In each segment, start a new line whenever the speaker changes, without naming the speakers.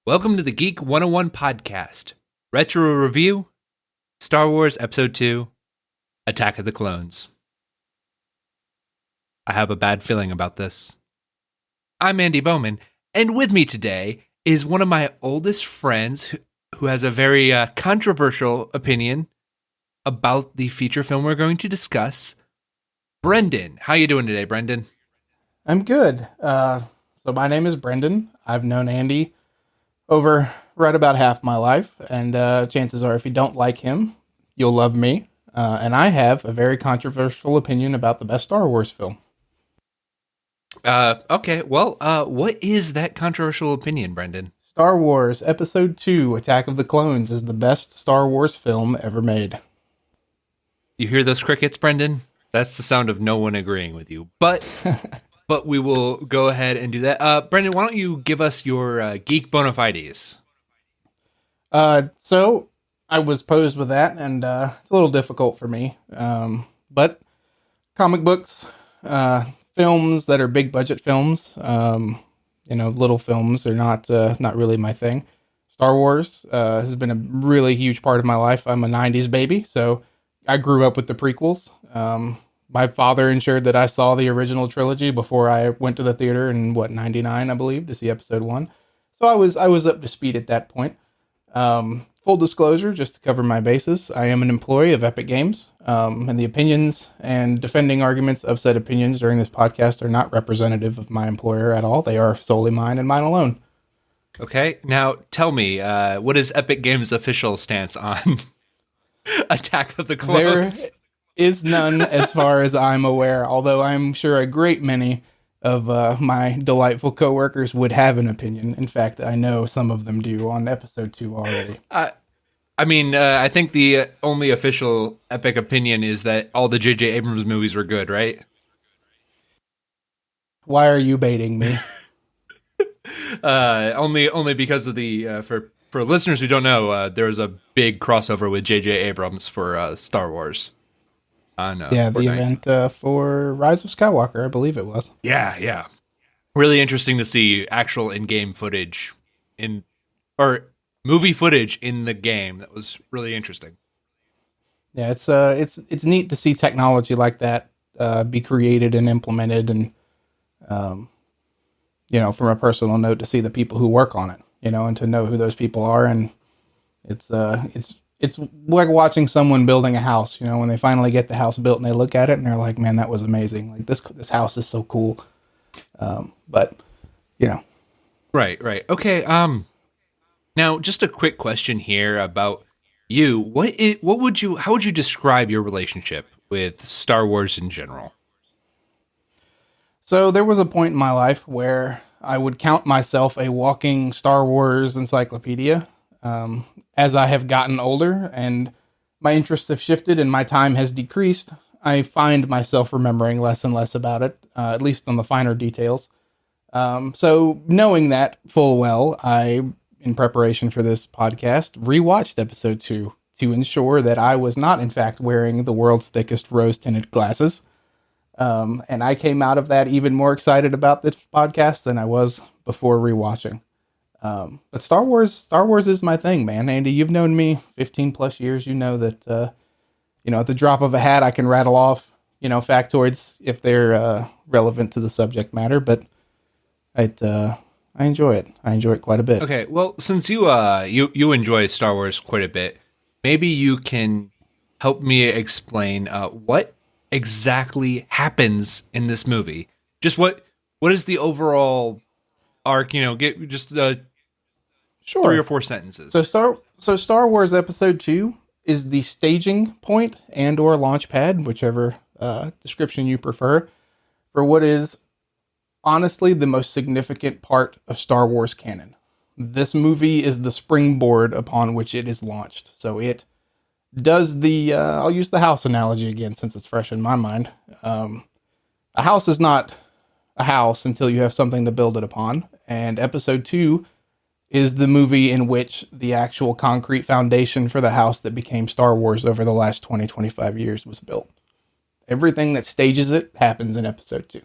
Welcome to the Geek 101 podcast. Retro review, Star Wars Episode 2, Attack of the Clones. I have a bad feeling about this. I'm Andy Bowman, and with me today is one of my oldest friends who has a very controversial opinion about the feature film we're going to discuss, Brendan. How you doing today, Brendan?
I'm good. So my name is Brendan. I've known Andy over right about half my life, and chances are if you don't like him, you'll love me. And I have a very controversial opinion about the best Star Wars film.
Okay, well, what is that controversial opinion, Brendan?
Star Wars Episode 2, Attack of the Clones is the best Star Wars film ever made.
You hear those crickets, Brendan? That's the sound of no one agreeing with you. But we will go ahead and do that. Brendan, why don't you give us your geek bona fides?
So I was posed with that, and it's a little difficult for me. But comic books, films that are big budget films, little films are not really my thing. Star Wars has been a really huge part of my life. I'm a 90s baby, so I grew up with the prequels. My father ensured that I saw the original trilogy before I went to the theater in 99, I believe, to see episode 1. So I was up to speed at that point. Full disclosure, just to cover my bases, I am an employee of Epic Games, and the opinions and defending arguments of said opinions during this podcast are not representative of my employer at all. They are solely mine and mine alone.
Okay, now tell me, what is Epic Games' official stance on Attack of the Clones?
There is none as far as I'm aware, although I'm sure a great many of my delightful coworkers would have an opinion. In fact, I know some of them do on episode 2 already.
I think the only official Epic opinion is that all the J.J. Abrams movies were good, right?
Why are you baiting me?
Only because of the for listeners who don't know, there was a big crossover with J.J. Abrams for Star Wars.
The event for Rise of Skywalker, I believe it was.
Yeah. Really interesting to see actual in-game footage or movie footage in the game. That was really interesting.
Yeah, it's neat to see technology like that be created and implemented, and from a personal note, to see the people who work on it, and to know who those people are, and it's like watching someone building a house, when they finally get the house built and they look at it and they're like, man, that was amazing. Like this house is so cool.
Right. Okay. Now just a quick question here about you. How would you describe your relationship with Star Wars in general?
So there was a point in my life where I would count myself a walking Star Wars encyclopedia. As I have gotten older and my interests have shifted and my time has decreased, I find myself remembering less and less about it, at least on the finer details. So knowing that full well, I, in preparation for this podcast, rewatched episode 2 to ensure that I was not, in fact, wearing the world's thickest rose-tinted glasses. And I came out of that even more excited about this podcast than I was before rewatching. But Star Wars is my thing, man. Andy, you've known me 15 plus years. You know that, at the drop of a hat, I can rattle off, factoids if they're relevant to the subject matter. But I enjoy it. I enjoy it quite a bit.
Okay, well, since you enjoy Star Wars quite a bit, maybe you can help me explain what exactly happens in this movie. Just what is the overall arc? Get just
Sure.
3 or 4 sentences.
So Star Wars Episode 2 is the staging point and or launch pad, whichever description you prefer, for what is honestly the most significant part of Star Wars canon. This movie is the springboard upon which it is launched. So it does I'll use the house analogy again since it's fresh in my mind. A house is not a house until you have something to build it upon. And Episode 2 is the movie in which the actual concrete foundation for the house that became Star Wars over the last 25 years was built. Everything that stages it happens in Episode 2.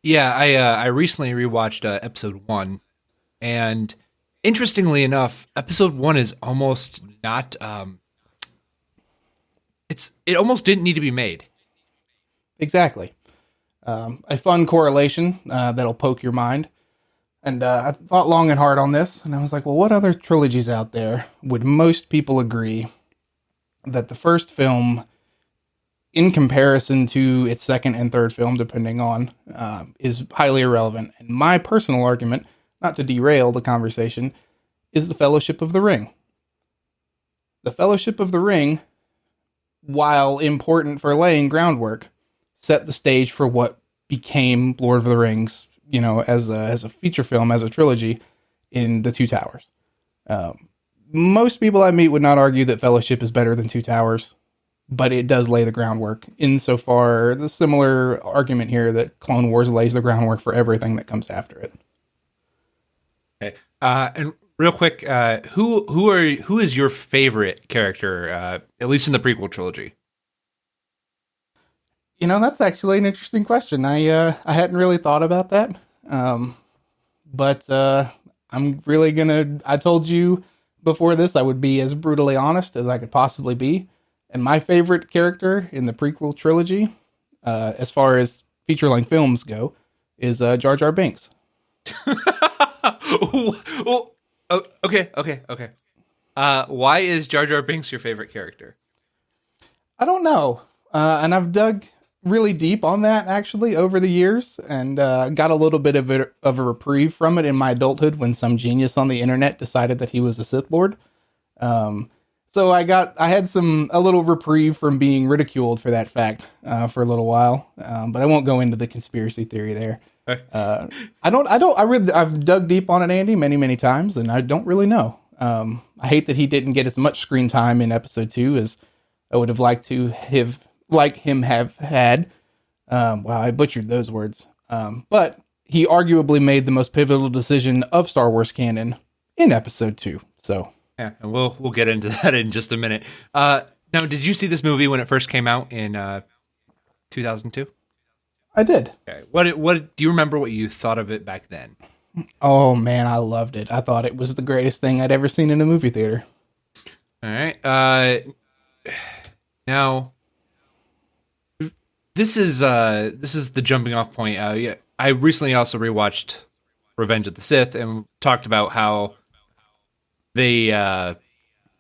Yeah, I recently rewatched Episode 1, And interestingly enough, episode 1 is almost not it almost didn't need to be made.
Exactly. A fun correlation that'll poke your mind. And I thought long and hard on this, and I was like, well, what other trilogies out there would most people agree that the first film, in comparison to its second and third film, depending on, is highly irrelevant? And my personal argument, not to derail the conversation, is the Fellowship of the Ring. The Fellowship of the Ring, while important for laying groundwork, set the stage for what became Lord of the Rings, as a feature film, as a trilogy in The Two Towers. Most people I meet would not argue that Fellowship is better than Two Towers, but it does lay the groundwork. Insofar, the similar argument here that Clone Wars lays the groundwork for everything that comes after it.
Okay. And real quick, who is your favorite character, at least in the prequel trilogy?
That's actually an interesting question. I hadn't really thought about that. But I'm really gonna. I told you before this I would be as brutally honest as I could possibly be. And my favorite character in the prequel trilogy, as far as feature-length films go, is Jar Jar Binks.
Okay. Why is Jar Jar Binks your favorite character?
I don't know. And I've dug really deep on that actually over the years, and got a little bit of a reprieve from it in my adulthood when some genius on the internet decided that he was a Sith Lord. So I had a little reprieve from being ridiculed for that fact for a little while, but I won't go into the conspiracy theory there. I've dug deep on it, Andy, many, many times, and I don't really know. I hate that he didn't get as much screen time in episode 2 as I would have liked to have had. Wow, I butchered those words. But he arguably made the most pivotal decision of Star Wars canon in episode 2. So
yeah, and we'll get into that in just a minute. Now, did you see this movie when it first came out in 2002?
I did.
Okay. What do you remember what you thought of it back then?
Oh man, I loved it. I thought it was the greatest thing I'd ever seen in a movie theater.
All right. Now this is the jumping off point. Yeah, I recently also rewatched Revenge of the Sith and talked about how they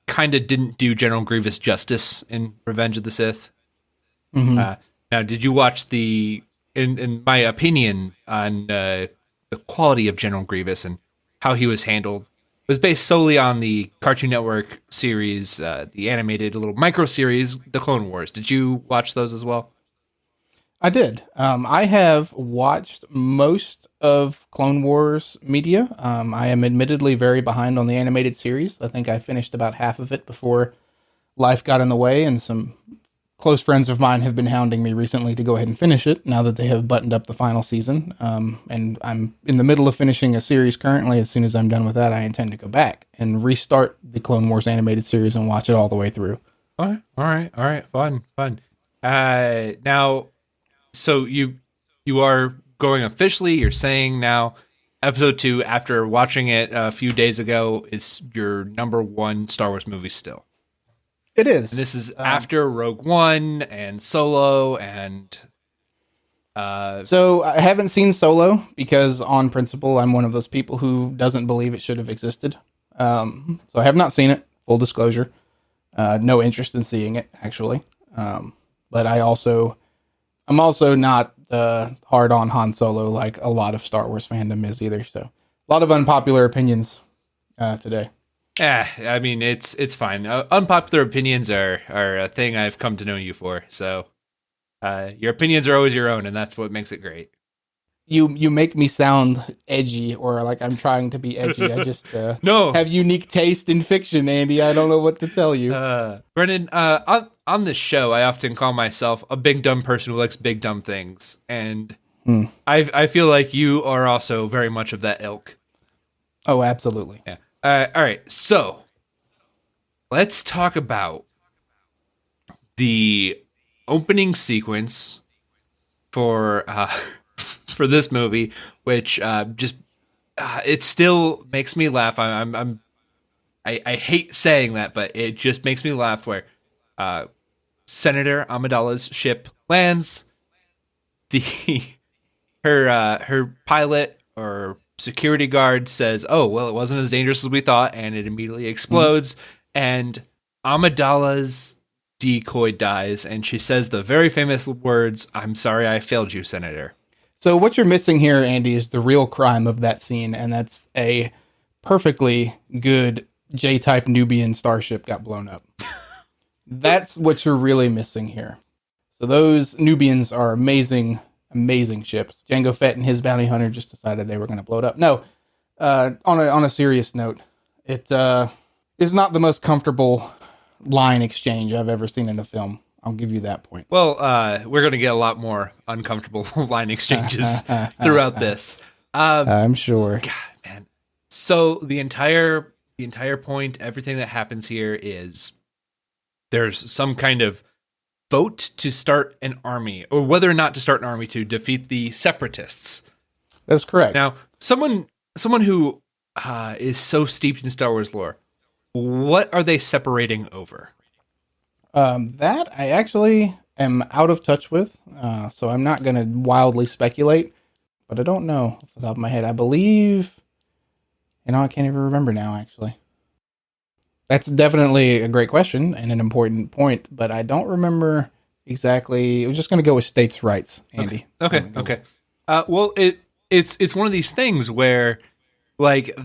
kind of didn't do General Grievous justice in Revenge of the Sith.
Mm-hmm.
Now, did you watch in my opinion on the quality of General Grievous and how he was handled was based solely on the Cartoon Network series, the animated little micro series, The Clone Wars. Did you watch those as well?
I did. I have watched most of Clone Wars media. I am admittedly very behind on the animated series. I think I finished about half of it before life got in the way, and some close friends of mine have been hounding me recently to go ahead and finish it now that they have buttoned up the final season. And I'm in the middle of finishing a series currently. As soon as I'm done with that, I intend to go back and restart the Clone Wars animated series and watch it all the way through.
All right. Fun. Now, so you are going officially, you're saying now episode 2, after watching it a few days ago, is your number 1 Star Wars movie still.
It is.
And this is after Rogue One and Solo and...
So I haven't seen Solo because on principle, I'm one of those people who doesn't believe it should have existed. So I have not seen it, full disclosure. No interest in seeing it, actually. But I'm also not hard on Han Solo like a lot of Star Wars fandom is either. So a lot of unpopular opinions today.
I mean, it's fine. Unpopular opinions are a thing I've come to know you for. So your opinions are always your own, and that's what makes it great.
You make me sound edgy or like I'm trying to be edgy. I just
no
have unique taste in fiction, Andy. I don't know what to tell you.
Brennan, on this show, I often call myself a big dumb person who likes big dumb things, and I feel like you are also very much of that ilk.
Oh, absolutely.
Yeah. All right, so let's talk about the opening sequence for this movie, which just it still makes me laugh. I hate saying that, but it just makes me laugh. Where uh, Senator Amidala's ship lands, the her pilot or security guard says, "Oh, well, it wasn't as dangerous as we thought," and it immediately explodes. And Amidala's decoy dies, and she says the very famous words, "I'm sorry, I failed you, Senator."
So what you're missing here, Andy, is the real crime of that scene, and that's a perfectly good J-type Nubian starship got blown up. That's what you're really missing here. So those Nubians are amazing, amazing ships. Jango Fett and his bounty hunter just decided they were going to blow it up. No, on a serious note, it is not the most comfortable line exchange I've ever seen in a film. I'll give you that point.
Well, we're going to get a lot more uncomfortable line exchanges throughout this.
I'm sure.
God, man. So the entire point, everything that happens here is there's some kind of vote to start an army, or whether or not to start an army to defeat the separatists.
That's correct.
Now, someone who is so steeped in Star Wars lore, what are they separating over?
That I actually am out of touch with, so I'm not going to wildly speculate, but I don't know off the top of my head. I believe, I can't even remember now, actually. That's definitely a great question and an important point, but I don't remember exactly. We're just going to go with states' rights, Andy.
Okay. Well, it's one of these things where, like,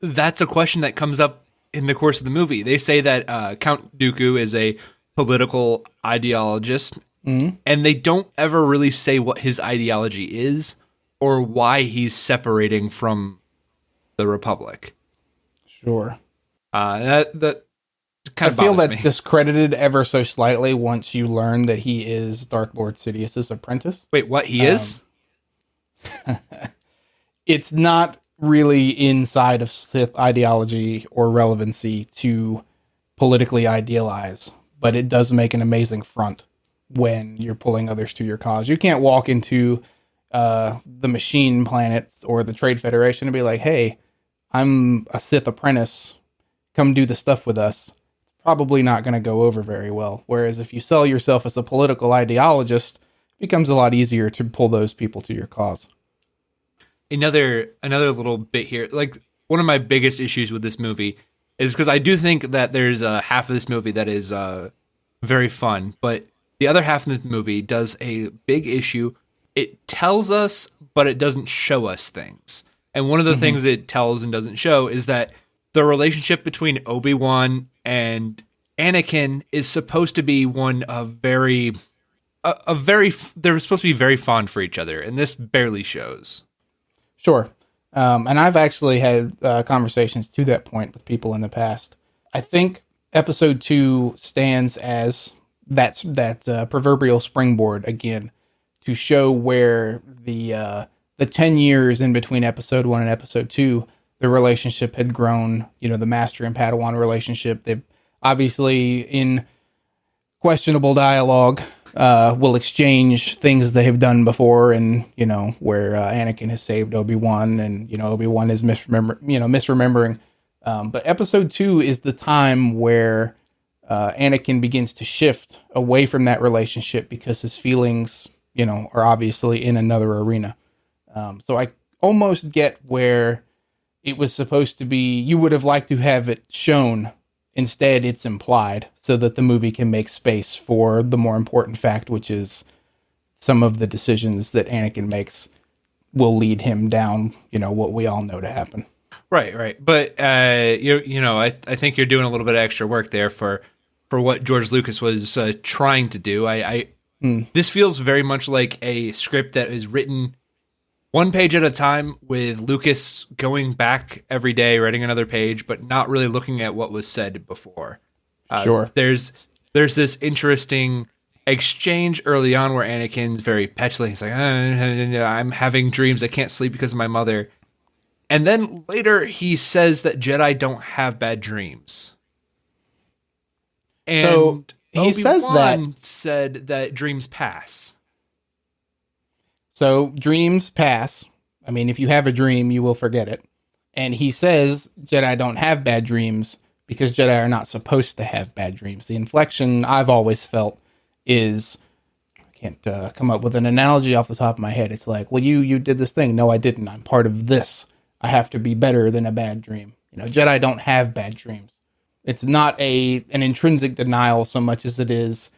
that's a question that comes up in the course of the movie. They say that Count Dooku is a political ideologist, and they don't ever really say what his ideology is or why he's separating from the Republic.
Sure.
That kind of
I feel that's
me.
discredited ever so slightly once you learn that he is Darth Lord Sidious's apprentice.
Wait, what? He is?
It's not really inside of Sith ideology or relevancy to politically idealize, but it does make an amazing front when you're pulling others to your cause. You can't walk into the Machine Planets or the Trade Federation and be like, hey, I'm a Sith apprentice. Come do the stuff with us. It's probably not going to go over very well. Whereas if you sell yourself as a political ideologist, it becomes a lot easier to pull those people to your cause.
Another little bit here. Like, one of my biggest issues with this movie is because I do think that there's a half of this movie that is very fun, but the other half of the movie does a big issue. It tells us, but it doesn't show us things. And one of the things it tells and doesn't show is that the relationship between Obi-Wan and Anakin is supposed to be one of they're supposed to be very fond for each other, and this barely shows.
Sure. And I've actually had conversations to that point with people in the past. I think episode 2 stands as that proverbial springboard again to show where the 10 years in between episode 1 and episode 2, the relationship had grown, the master and Padawan relationship. They've obviously, in questionable dialogue, will exchange things they have done before, and where Anakin has saved Obi-Wan, and Obi-Wan is misremembering. But episode 2 is the time where Anakin begins to shift away from that relationship because his feelings, are obviously in another arena. So I almost get where it was supposed to be. You would have liked to have it shown. Instead, it's implied so that the movie can make space for the more important fact, which is some of the decisions that Anakin makes will lead him down, what we all know to happen.
Right. But, I think you're doing a little bit of extra work there for what George Lucas was trying to do. This feels very much like a script that is written one page at a time, with Lucas going back every day, writing another page, but not really looking at what was said before.
Sure.
There's this interesting exchange early on where Anakin's very petulant. He's like, I'm having dreams. I can't sleep because of my mother. And then later he says that Jedi don't have bad dreams. And
so he
Obi-Wan said that dreams pass.
So dreams pass. I mean, if you have a dream, you will forget it. And he says Jedi don't have bad dreams because Jedi are not supposed to have bad dreams. The inflection I've always felt is, I can't come up with an analogy off the top of my head. It's like, well, you did this thing. No, I didn't. I'm part of this. I have to be better than a bad dream. Jedi don't have bad dreams. It's not an intrinsic denial so much as it is,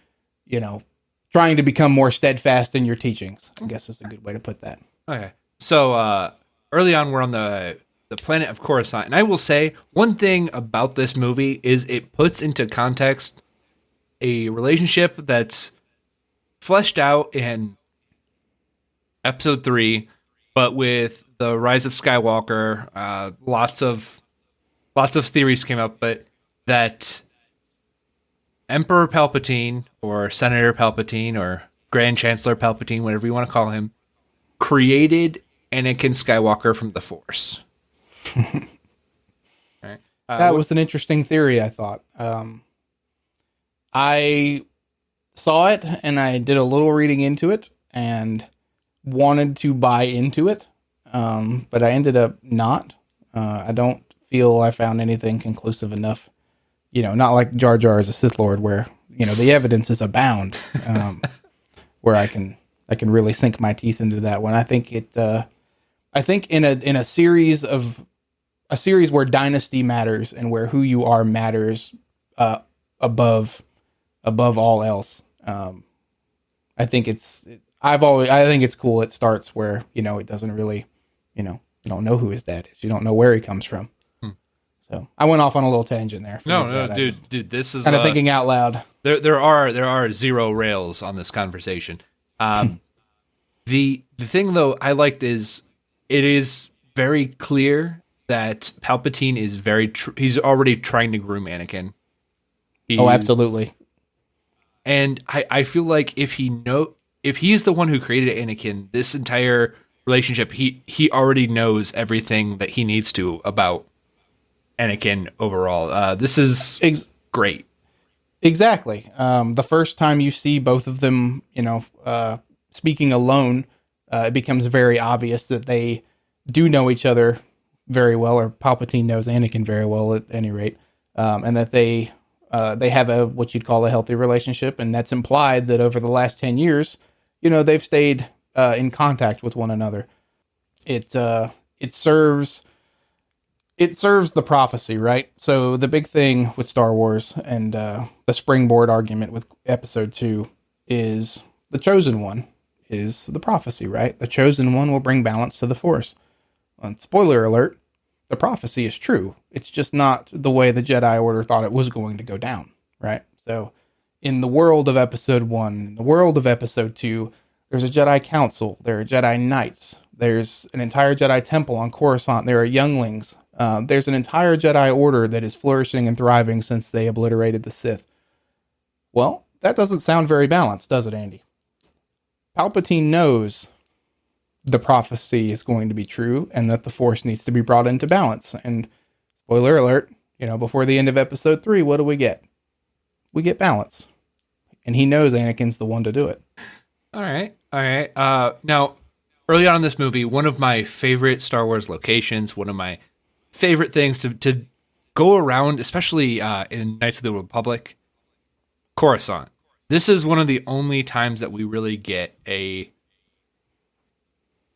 trying to become more steadfast in your teachings, I guess is a good way to put that.
Okay. So early on, we're on the planet of Coruscant. And I will say, one thing about this movie is it puts into context a relationship that's fleshed out in episode 3, but with the Rise of Skywalker, lots of theories came up, but that Emperor Palpatine or Senator Palpatine or Grand Chancellor Palpatine, whatever you want to call him, created Anakin Skywalker from the Force. Right.
That was an interesting theory, I thought. I saw it and I did a little reading into it and wanted to buy into it, but I ended up not. I don't feel I found anything conclusive enough. Not like Jar Jar as a Sith Lord, where the evidence is abound, where I can really sink my teeth into that one. I think in a series where dynasty matters and where who you are matters above all else. I think it's cool. It starts where it doesn't really you don't know who his dad is. You don't know where he comes from. So I went off on a little tangent there.
No, dude, this is
kind of thinking out loud.
There are zero rails on this conversation. The thing though I liked is it is very clear that Palpatine is he's already trying to groom Anakin.
Absolutely.
And I feel like if he's the one who created Anakin, this entire relationship, he already knows everything that he needs to about Anakin overall. This is great.
Exactly. The first time you see both of them, speaking alone, it becomes very obvious that they do know each other very well, or Palpatine knows Anakin very well at any rate, and that they have what you'd call a healthy relationship, and that's implied that over the last 10 years, they've stayed in contact with one another. It serves the prophecy, right? So the big thing with Star Wars and the springboard argument with Episode 2 is the chosen one is the prophecy, right? The chosen one will bring balance to the Force. And spoiler alert, the prophecy is true. It's just not the way the Jedi Order thought it was going to go down, right? So in the world of Episode 1, in the world of Episode 2, there's a Jedi Council, there are Jedi Knights, there's an entire Jedi Temple on Coruscant, there are younglings, there's an entire Jedi Order that is flourishing and thriving since they obliterated the Sith. Well, that doesn't sound very balanced, does it, Andy? Palpatine knows the prophecy is going to be true and that the Force needs to be brought into balance. And spoiler alert, before the end of Episode 3, what do we get? We get balance. And he knows Anakin's the one to do it.
All right. Now, early on in this movie, one of my favorite Star Wars locations, one of my favorite things to go around, especially in Knights of the Republic, Coruscant. This is one of the only times that we really get a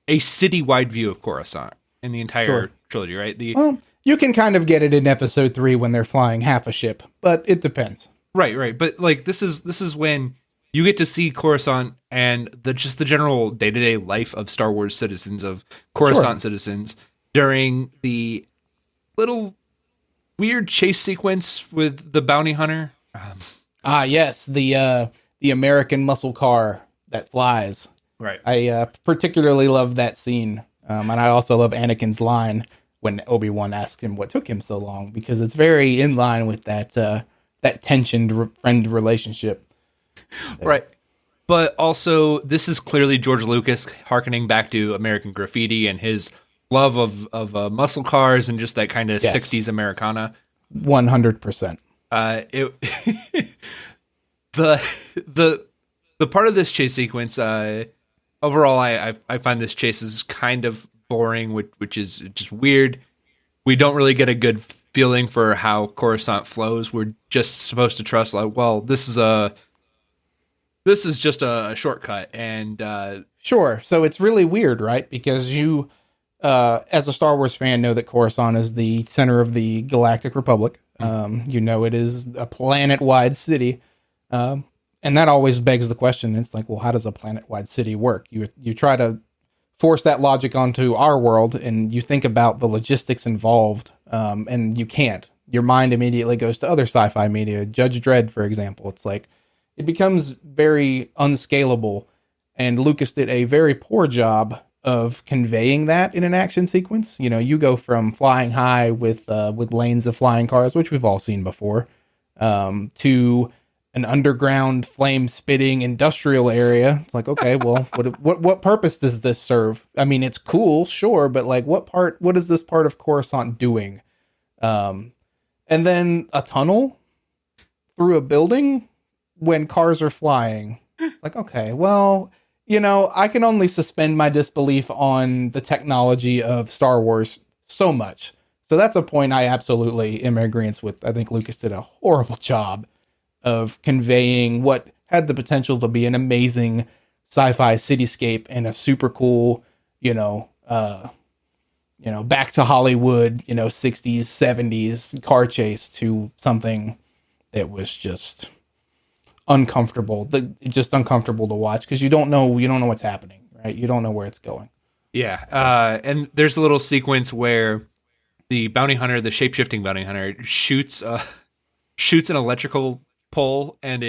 citywide view of Coruscant in the entire trilogy, right?
Well, you can kind of get it in Episode 3 when they're flying half a ship, but it depends.
Right. But like this is when you get to see Coruscant and the general day-to-day life of Star Wars citizens, of Coruscant citizens, during the little weird chase sequence with the bounty hunter.
Yes, the American muscle car that flies.
Right.
I particularly love that scene, and I also love Anakin's line when Obi-Wan asks him what took him so long, because it's very in line with that tensioned friend relationship.
Right. But also, this is clearly George Lucas harkening back to American Graffiti and his love of muscle cars and just that kind of 60s Americana.
100%.
The part of this chase sequence, overall, I find this chase is kind of boring, which is just weird. we don't really get a good feeling for how Coruscant flows. We're just supposed to trust, like, well, this is just a shortcut, and
Sure. So it's really weird, right? Because you, as a Star Wars fan, know that Coruscant is the center of the Galactic Republic. You know it is a planet-wide city. And that always begs the question. It's like, well, how does a planet-wide city work? You try to force that logic onto our world, and you think about the logistics involved, and you can't. Your mind immediately goes to other sci-fi media. Judge Dredd, for example. It's like, it becomes very unscalable, and Lucas did a very poor job of conveying that in an action sequence. You know, you go from flying high with lanes of flying cars, which we've all seen before, to an underground flame-spitting industrial area. It's like, okay, well, what purpose does this serve? I mean, it's cool, sure, but like, what is this part of Coruscant doing? And then a tunnel through a building when cars are flying. Like, okay, well, you know, I can only suspend my disbelief on the technology of Star Wars so much. So that's a point I absolutely am in agreement with. I think Lucas did a horrible job of conveying what had the potential to be an amazing sci-fi cityscape and a super cool, back to Hollywood, 60s, 70s car chase to something that was just uncomfortable, just uncomfortable to watch because you don't know what's happening, right? You don't know where it's going.
Yeah. And there's a little sequence where the bounty hunter, the shape-shifting bounty hunter, shoots an electrical pole, and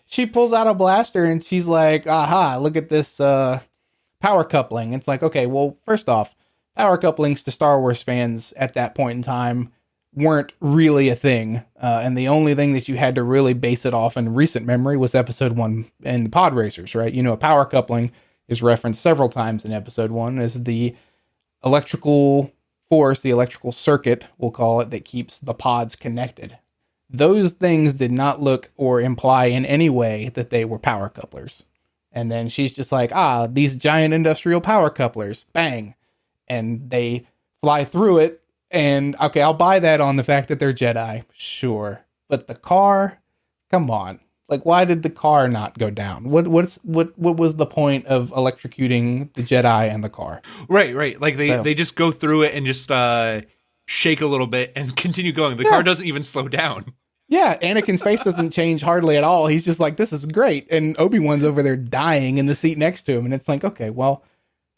she pulls out a blaster and she's like, aha, look at this power coupling. It's like, okay, well, first off, power couplings to Star Wars fans at that point in time weren't really a thing, and the only thing that you had to really base it off in recent memory was episode 1 and the pod racers, right? A power coupling is referenced several times in episode 1 as the electrical force, the electrical circuit, we'll call it, that keeps the pods connected. Those things did not look or imply in any way that they were power couplers. And then she's just like, these giant industrial power couplers, bang. And they fly through it. And okay, I'll buy that on the fact that they're Jedi. Sure. But the car, come on. Like, why did the car not go down? What was the point of electrocuting the Jedi and the car?
Right. Like they just go through it and just shake a little bit and continue going. The car doesn't even slow down.
Yeah, Anakin's face doesn't change hardly at all. He's just like, this is great. And Obi-Wan's over there dying in the seat next to him. And it's like, okay, well,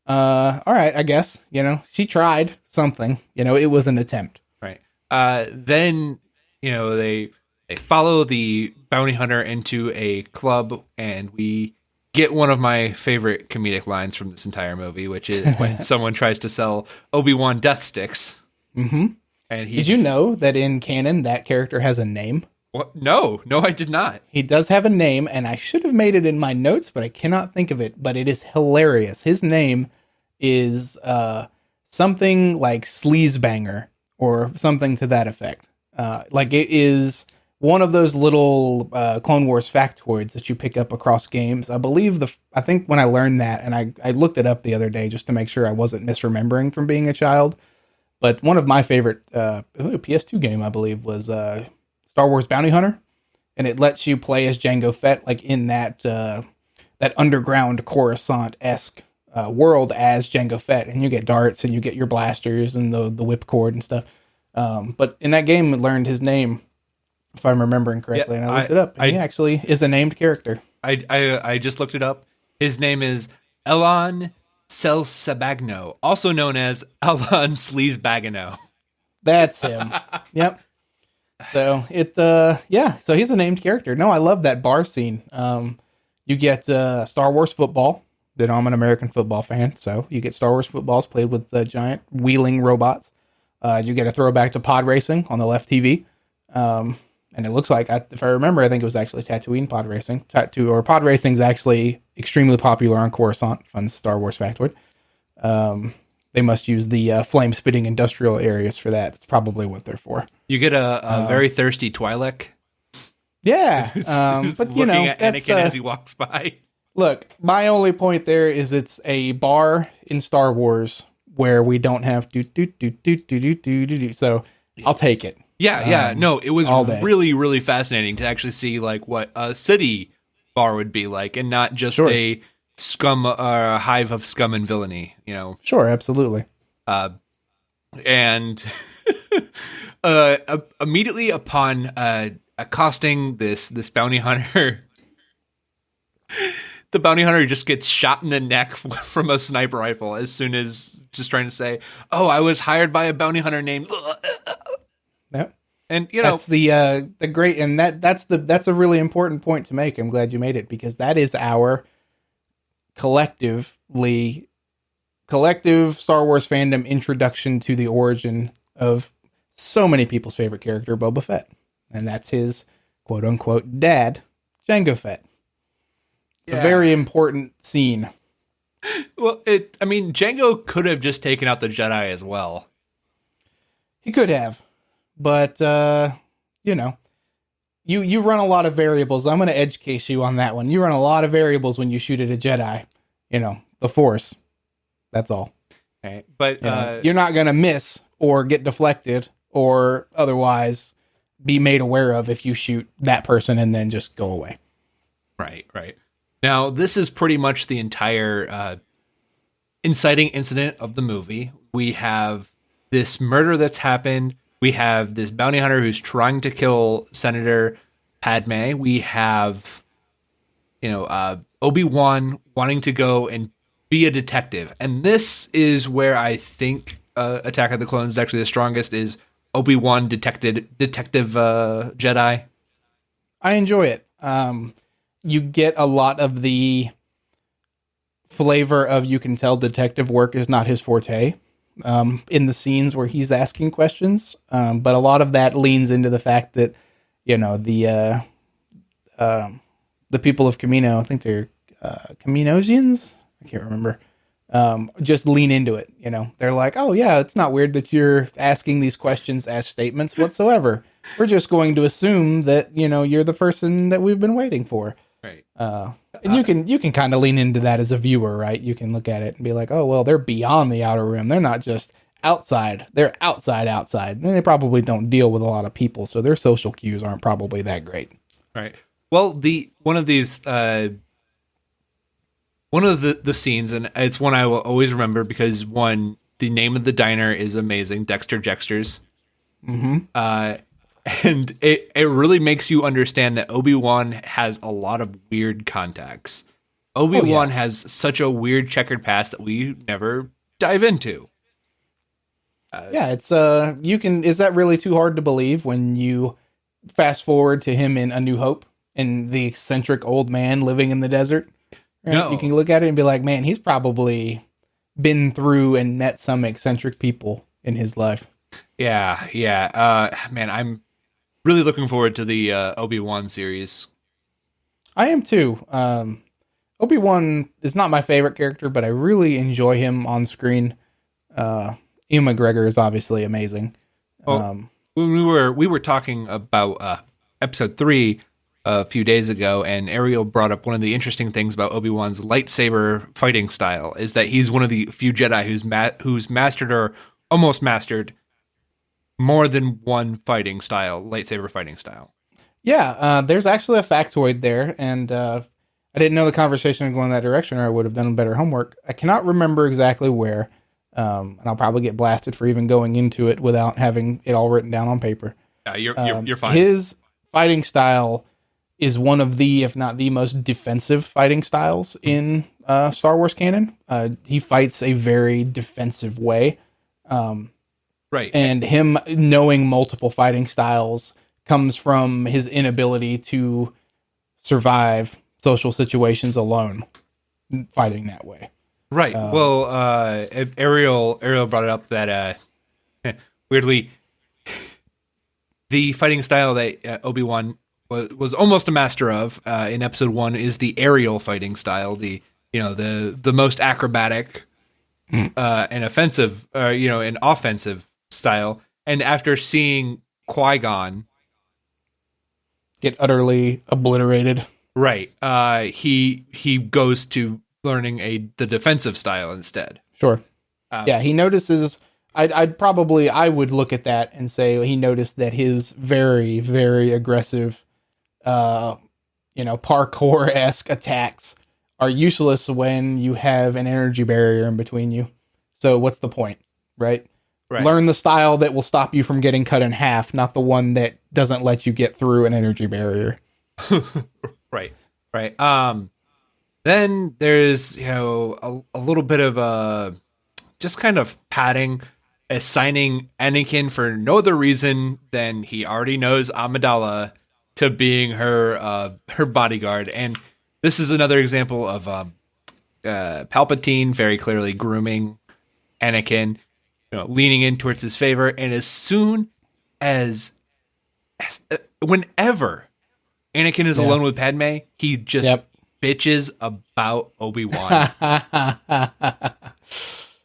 all right, I guess, she tried something, it was an attempt.
Right. Then, they follow the bounty hunter into a club, and we get one of my favorite comedic lines from this entire movie, which is when someone tries to sell Obi-Wan death sticks.
Mm-hmm.
And
did you know that in canon that character has a name?
What? No, I did not.
He does have a name, and I should have made it in my notes, but I cannot think of it. But it is hilarious. His name is something like Sleazebanger or something to that effect. Like it is one of those little Clone Wars factoids that you pick up across games. I think when I learned that, and I looked it up the other day just to make sure I wasn't misremembering from being a child. But one of my favorite PS2 game, I believe, was Star Wars Bounty Hunter, and it lets you play as Jango Fett, like in that underground Coruscant-esque world as Jango Fett, and you get darts and you get your blasters and the whipcord and stuff. But in that game, I learned his name, if I'm remembering correctly, and I looked it up. And he actually is a named character.
I just looked it up. His name is Elon Selsabagno, also known as Elon Sleazebagano.
That's him. Yep. So so he's a named character. No, I love that bar scene. You get Star Wars football. I'm an American football fan, so you get Star Wars footballs played with the giant wheeling robots. You get a throwback to pod racing on the left TV. And it looks like, if I remember, I think it was actually Tatooine pod racing. Pod racing is actually extremely popular on Coruscant. Fun Star Wars factoid. They must use the flame-spitting industrial areas for that. That's probably what they're for.
You get a very thirsty Twi'lek.
Yeah, but
looking at Anakin as he walks by.
Look, my only point there is it's a bar in Star Wars where we don't have do. So I'll take it.
Yeah. No, it was
all day.
really, really fascinating to actually see like what a city bar would be like, and not just
Sure.
a scum, a hive of scum and villainy. You know.
Sure, absolutely.
And immediately upon accosting this bounty hunter, the bounty hunter just gets shot in the neck from a sniper rifle as soon as just trying to say, "Oh, I was hired by a bounty hunter named."
Yep.
And you know,
that's the great, and that's a really important point to make. I'm glad you made it, because that is our collective Star Wars fandom introduction to the origin of so many people's favorite character, Boba Fett. And that's his quote unquote dad, Jango Fett. Yeah. A very important scene.
Well, Jango could have just taken out the Jedi as well.
He could have, but you run a lot of variables. I'm going to edge case you on that one. You run a lot of variables when you shoot at a Jedi. The Force. That's all.
Okay. But
you're not going to miss or get deflected or otherwise be made aware of if you shoot that person and then just go away.
Right. Now, this is pretty much the entire inciting incident of the movie. We have this murder that's happened. We have this bounty hunter who's trying to kill Senator Padme. We have, Obi-Wan wanting to go and be a detective. And this is where I think Attack of the Clones is actually the strongest, is Obi-Wan detective Jedi.
I enjoy it. You get a lot of the flavor of, you can tell detective work is not his forte in the scenes where he's asking questions. But a lot of that leans into the fact that, the people of Camino, I think they're Caminosians? I can't remember. Just lean into it. They're like, oh yeah, it's not weird that you're asking these questions as statements whatsoever. We're just going to assume that, you're the person that we've been waiting for.
Right.
And you can kind of lean into that as a viewer, right? You can look at it and be like, oh, well, they're beyond the outer rim. They're not just outside. They're outside. And they probably don't deal with a lot of people, so their social cues aren't probably that great.
Right. Well, one of the scenes, and it's one I will always remember because, one, the name of the diner is amazing, Dexter Jexters.
Mm-hmm.
And it really makes you understand that Obi-Wan has a lot of weird contacts. Obi-Wan has such a weird checkered past that we never dive into.
It's is that really too hard to believe when you fast forward to him in A New Hope and the eccentric old man living in the desert? Right? No. You can look at it and be like, man, he's probably been through and met some eccentric people in his life.
Yeah. Man, I'm really looking forward to the Obi-Wan series.
I am too. Obi-Wan is not my favorite character, but I really enjoy him on screen. Ewan McGregor is obviously amazing.
Well, when we were talking about episode 3 a few days ago, and Ariel brought up one of the interesting things about Obi-Wan's lightsaber fighting style is that he's one of the few Jedi who's mastered or almost mastered more than one lightsaber fighting style. Yeah,
there's actually a factoid there, and I didn't know the conversation would go in that direction, or I would have done better homework. I cannot remember exactly where, and I'll probably get blasted for even going into it without having it all written down on paper.
You're fine.
His fighting style is one of the, if not the most defensive fighting styles in Star Wars canon. He fights a very defensive way.
Right.
And him knowing multiple fighting styles comes from his inability to survive social situations alone, fighting that way.
Right. Ariel brought it up that weirdly, the fighting style that Obi-Wan was almost a master of in episode 1 is the aerial fighting style, the most acrobatic and offensive, and offensive style. And after seeing Qui-Gon
get utterly obliterated,
right, he goes to learning the defensive style instead.
Sure. Yeah, he notices. I would look at that and say he noticed that his very, very aggressive, parkour-esque attacks are useless when you have an energy barrier in between you. So what's the point, right?
Right.
Learn the style that will stop you from getting cut in half, not the one that doesn't let you get through an energy barrier.
Right. Then there's, a little bit of just kind of padding, assigning Anakin for no other reason than he already knows Amidala to being her bodyguard. And this is another example of Palpatine very clearly grooming Anakin, leaning in towards his favor. And as soon as whenever Anakin is alone with Padme, he just bitches about Obi-Wan.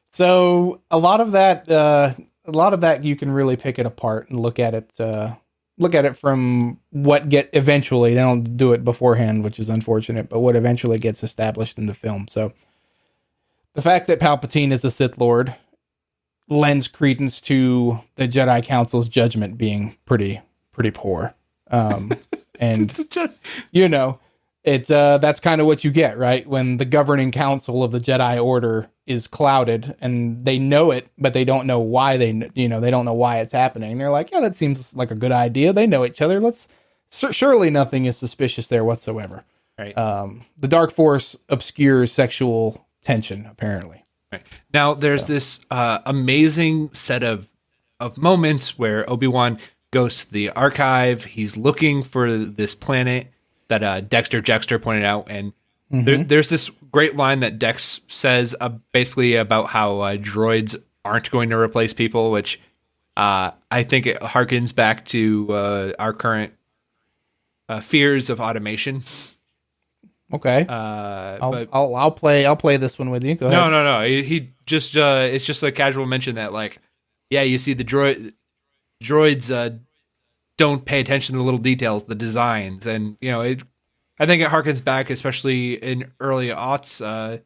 So a lot of that you can really pick it apart and look at it from what eventually, they don't do it beforehand, which is unfortunate, but what eventually gets established in the film. So the fact that Palpatine is a Sith Lord lends credence to the Jedi Council's judgment being pretty poor. And that's kind of what you get, right? When the governing council of the Jedi Order is clouded and they know it, but they don't know why they don't know why it's happening. They're like, yeah, that seems like a good idea. They know each other. Surely nothing is suspicious there whatsoever.
Right.
The Dark Force obscures sexual tension, apparently.
Right. Now there's this amazing set of moments where Obi-Wan goes to the archive. He's looking for this planet that Dexter Jettster pointed out, and there's this great line that Dex says basically about how droids aren't going to replace people, which I think it harkens back to our current fears of automation.
Okay. I'll play this one with you. Go ahead.
No. He just it's just a casual mention that, like, yeah, you see the droids don't pay attention to the little details, the designs, and I think it harkens back, especially in early aughts,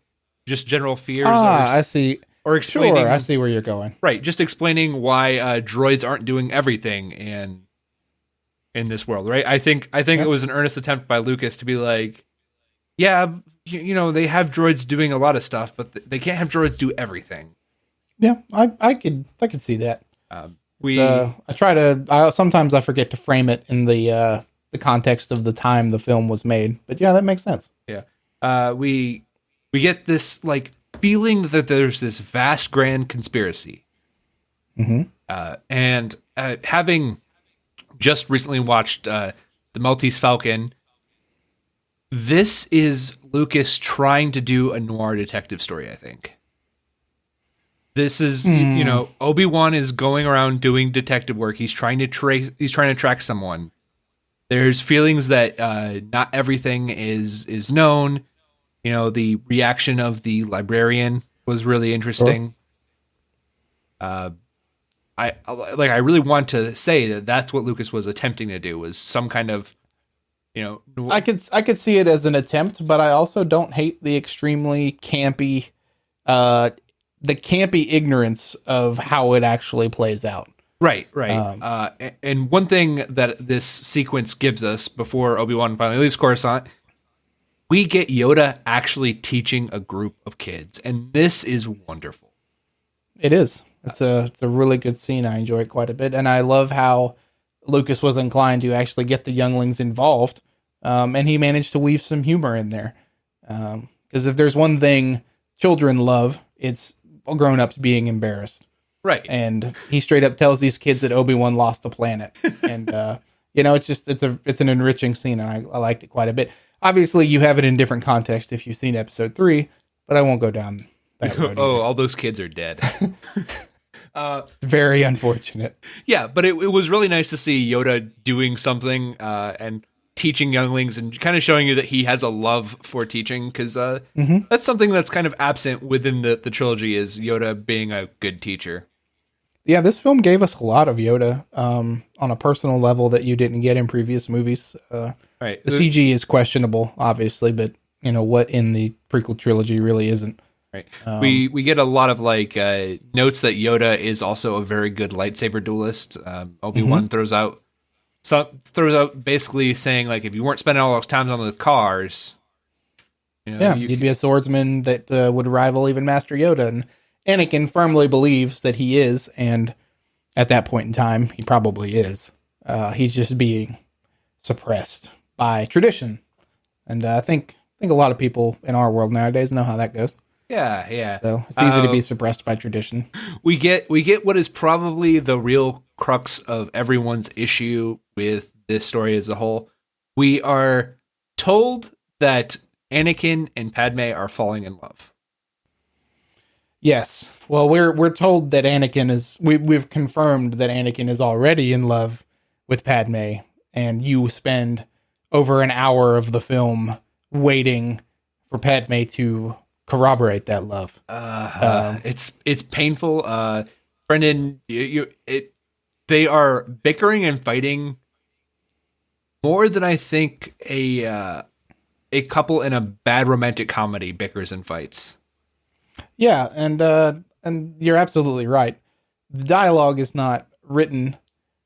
just general fears.
I see.
Or explaining.
Sure, I see where you're going.
Right, just explaining why droids aren't doing everything in this world. Right, I think it was an earnest attempt by Lucas to be like, yeah, they have droids doing a lot of stuff, but they can't have droids do everything.
Yeah, I could see that. Sometimes I forget to frame it in the context of the time the film was made, but yeah, that makes sense.
Yeah, we get this like feeling that there's this vast grand conspiracy, and having just recently watched the Maltese Falcon. This is Lucas trying to do a noir detective story, I think. This is, Obi-Wan is going around doing detective work. He's trying to track someone. There's feelings that not everything is known. The reaction of the librarian was really interesting. Sure. I really want to say that that's what Lucas was attempting to do, was some kind of,
I could see it as an attempt, but I also don't hate the extremely campy, the campy ignorance of how it actually plays out.
Right. And one thing that this sequence gives us before Obi-Wan finally leaves Coruscant, we get Yoda actually teaching a group of kids, and this is wonderful.
It is. It's a really good scene. I enjoy it quite a bit, and I love how Lucas was inclined to actually get the younglings involved, and he managed to weave some humor in there. Because if there's one thing children love, it's grown-ups being embarrassed.
Right.
And he straight up tells these kids that Obi-Wan lost the planet. And, it's an enriching scene, and I liked it quite a bit. Obviously, you have it in different context if you've seen episode 3, but I won't go down that road.
All those kids are dead.
It's very unfortunate.
Yeah, but it was really nice to see Yoda doing something and teaching younglings and kind of showing you that he has a love for teaching, because that's something that's kind of absent within the trilogy, is Yoda being a good teacher.
Yeah, this film gave us a lot of Yoda on a personal level that you didn't get in previous movies.
Right.
The CG is questionable, obviously, but what in the prequel trilogy really isn't.
Right. We get a lot of like notes that Yoda is also a very good lightsaber duelist. Obi-Wan throws out basically saying like if you weren't spending all those times on the cars,
you'd be a swordsman that would rival even Master Yoda. And Anakin firmly believes that he is, and at that point in time, he probably is. He's just being suppressed by tradition, and I think a lot of people in our world nowadays know how that goes.
Yeah.
So it's easy to be suppressed by tradition.
We get what is probably the real crux of everyone's issue with this story as a whole. We are told that Anakin and Padme are falling in love.
Yes. Well, we're told that Anakin is. We've confirmed that Anakin is already in love with Padme, and you spend over an hour of the film waiting for Padme to corroborate that love.
It's painful. Brendan, they are bickering and fighting more than I think a couple in a bad romantic comedy bickers and fights.
Yeah, and you're absolutely right. The dialogue is not written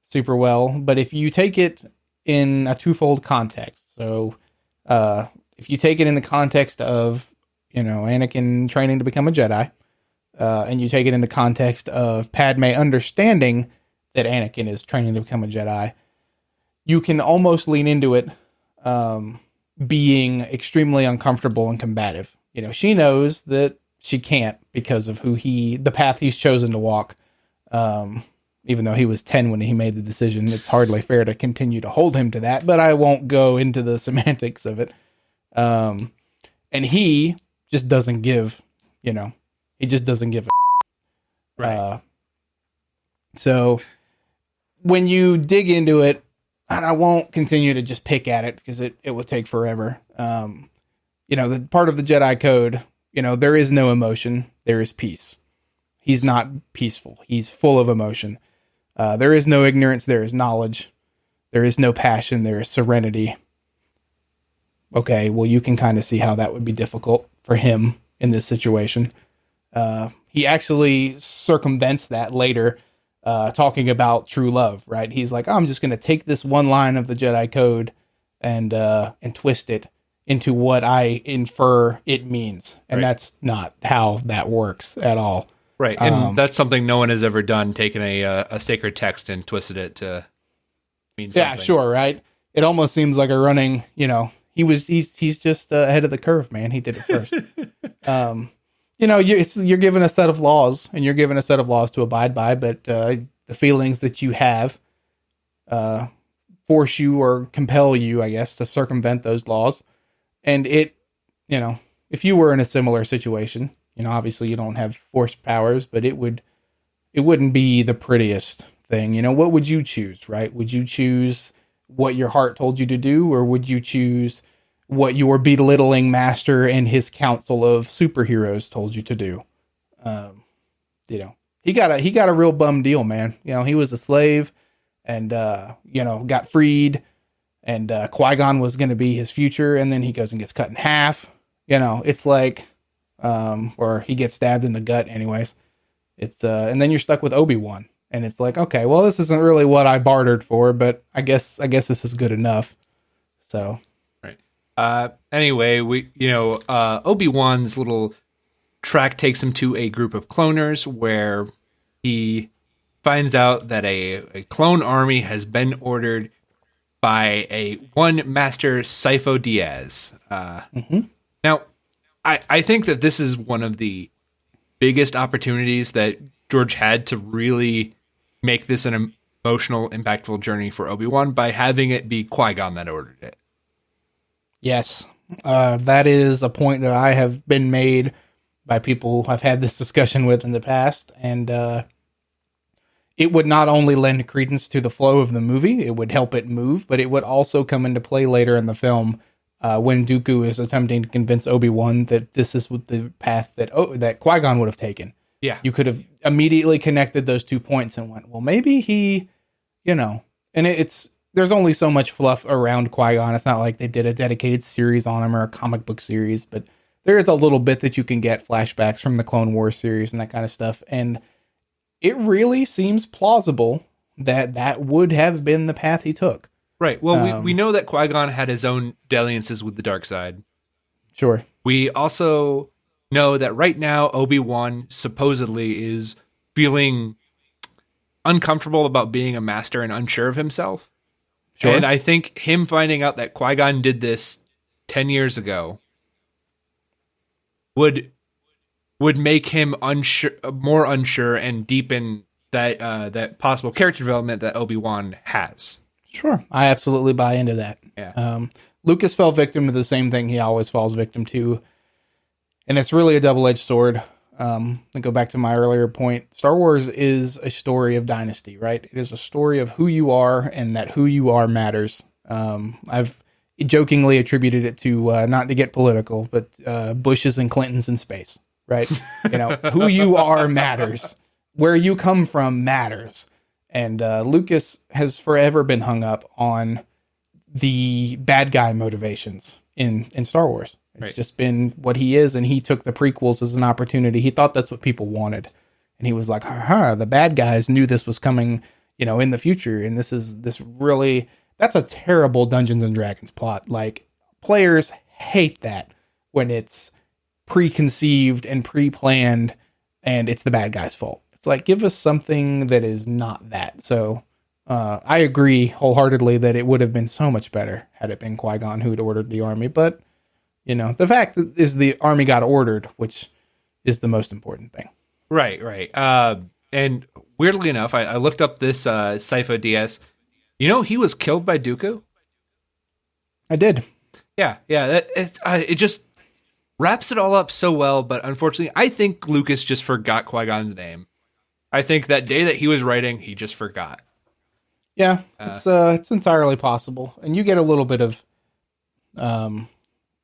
super well, but if you take it in a twofold context, so if you take it in the context of Anakin training to become a Jedi, and you take it in the context of Padme understanding that Anakin is training to become a Jedi, you can almost lean into it being extremely uncomfortable and combative. She knows that she can't because of the path he's chosen to walk. Even though he was 10 when he made the decision, it's hardly fair to continue to hold him to that, but I won't go into the semantics of it. And he just doesn't give, he just doesn't give a
right.
So when you dig into it, and I won't continue to just pick at it because it will take forever. The part of the Jedi code, there is no emotion. There is peace. He's not peaceful. He's full of emotion. There is no ignorance. There is knowledge. There is no passion. There is serenity. Okay, well, you can kind of see how that would be difficult for him in this situation. He actually circumvents that later, talking about true love, right? He's like, I'm just going to take this one line of the Jedi code and twist it into what I infer it means. And that's not how that works at all.
Right. And that's something no one has ever done, taken a sacred text and twisted it to mean something.
Yeah, sure, right? It almost seems like a running, he's just ahead of the curve, man. He did it first. You're given a set of laws, and you're given a set of laws to abide by, but the feelings that you have force you or compel you, I guess, to circumvent those laws. And if you were in a similar situation, obviously you don't have force powers, but it wouldn't be the prettiest thing. What would you choose, right? Would you choose what your heart told you to do, or would you choose what your belittling master and his council of superheroes told you to do? He got a real bum deal, man. He was a slave and, got freed, and Qui-Gon was going to be his future. And then he goes and gets cut in half. It's like, or he gets stabbed in the gut anyways. It's, and then you're stuck with Obi-Wan, and it's like, okay, well, this isn't really what I bartered for, but I guess this is good enough. So.
Anyway, Obi-Wan's little track takes him to a group of cloners where he finds out that a clone army has been ordered by one Master Sifo Dyas. Now, I think that this is one of the biggest opportunities that George had to really make this an emotional, impactful journey for Obi-Wan by having it be Qui-Gon that ordered it.
Yes, that is a point that I have been made by people I've had this discussion with in the past, and it would not only lend credence to the flow of the movie, it would help it move, but it would also come into play later in the film when Dooku is attempting to convince Obi-Wan that this is the path that Qui-Gon would have taken.
Yeah.
You could have immediately connected those 2 points and went, well, maybe he, and there's only so much fluff around Qui-Gon. It's not like they did a dedicated series on him or a comic book series, but there is a little bit that you can get flashbacks from the Clone Wars series and that kind of stuff. And it really seems plausible that that would have been the path he took.
Right. Well, we know that Qui-Gon had his own dalliances with the dark side.
Sure.
We also know that right now Obi-Wan supposedly is feeling uncomfortable about being a master and unsure of himself. Sure. And I think him finding out that Qui-Gon did this 10 years ago would make him more unsure and deepen that possible character development that Obi-Wan has.
Sure. I absolutely buy into that.
Yeah.
Lucas fell victim to the same thing he always falls victim to. And it's really a double-edged sword. I go back to my earlier point. Star Wars is a story of dynasty, right? It is a story of who you are and that who you are matters. I've jokingly attributed it to, not to get political, but Bushes and Clintons in space, right? Who you are matters. Where you come from matters. And Lucas has forever been hung up on the bad guy motivations in Star Wars. It's just been what he is, and he took the prequels as an opportunity. He thought that's what people wanted. And he was like, the bad guys knew this was coming, in the future. And that's a terrible Dungeons and Dragons plot. Like, players hate that when it's preconceived and pre-planned and it's the bad guy's fault. It's like, give us something that is not that. So I agree wholeheartedly that it would have been so much better had it been Qui-Gon who had ordered the army. But, the fact is the army got ordered, which is the most important thing.
Right. And weirdly enough, I looked up this Sifo Dyas. He was killed by Dooku?
I did.
Yeah. It just wraps it all up so well, but unfortunately, I think Lucas just forgot Qui-Gon's name. I think that day that he was writing, he just forgot.
Yeah, it's entirely possible. And you get a little bit of...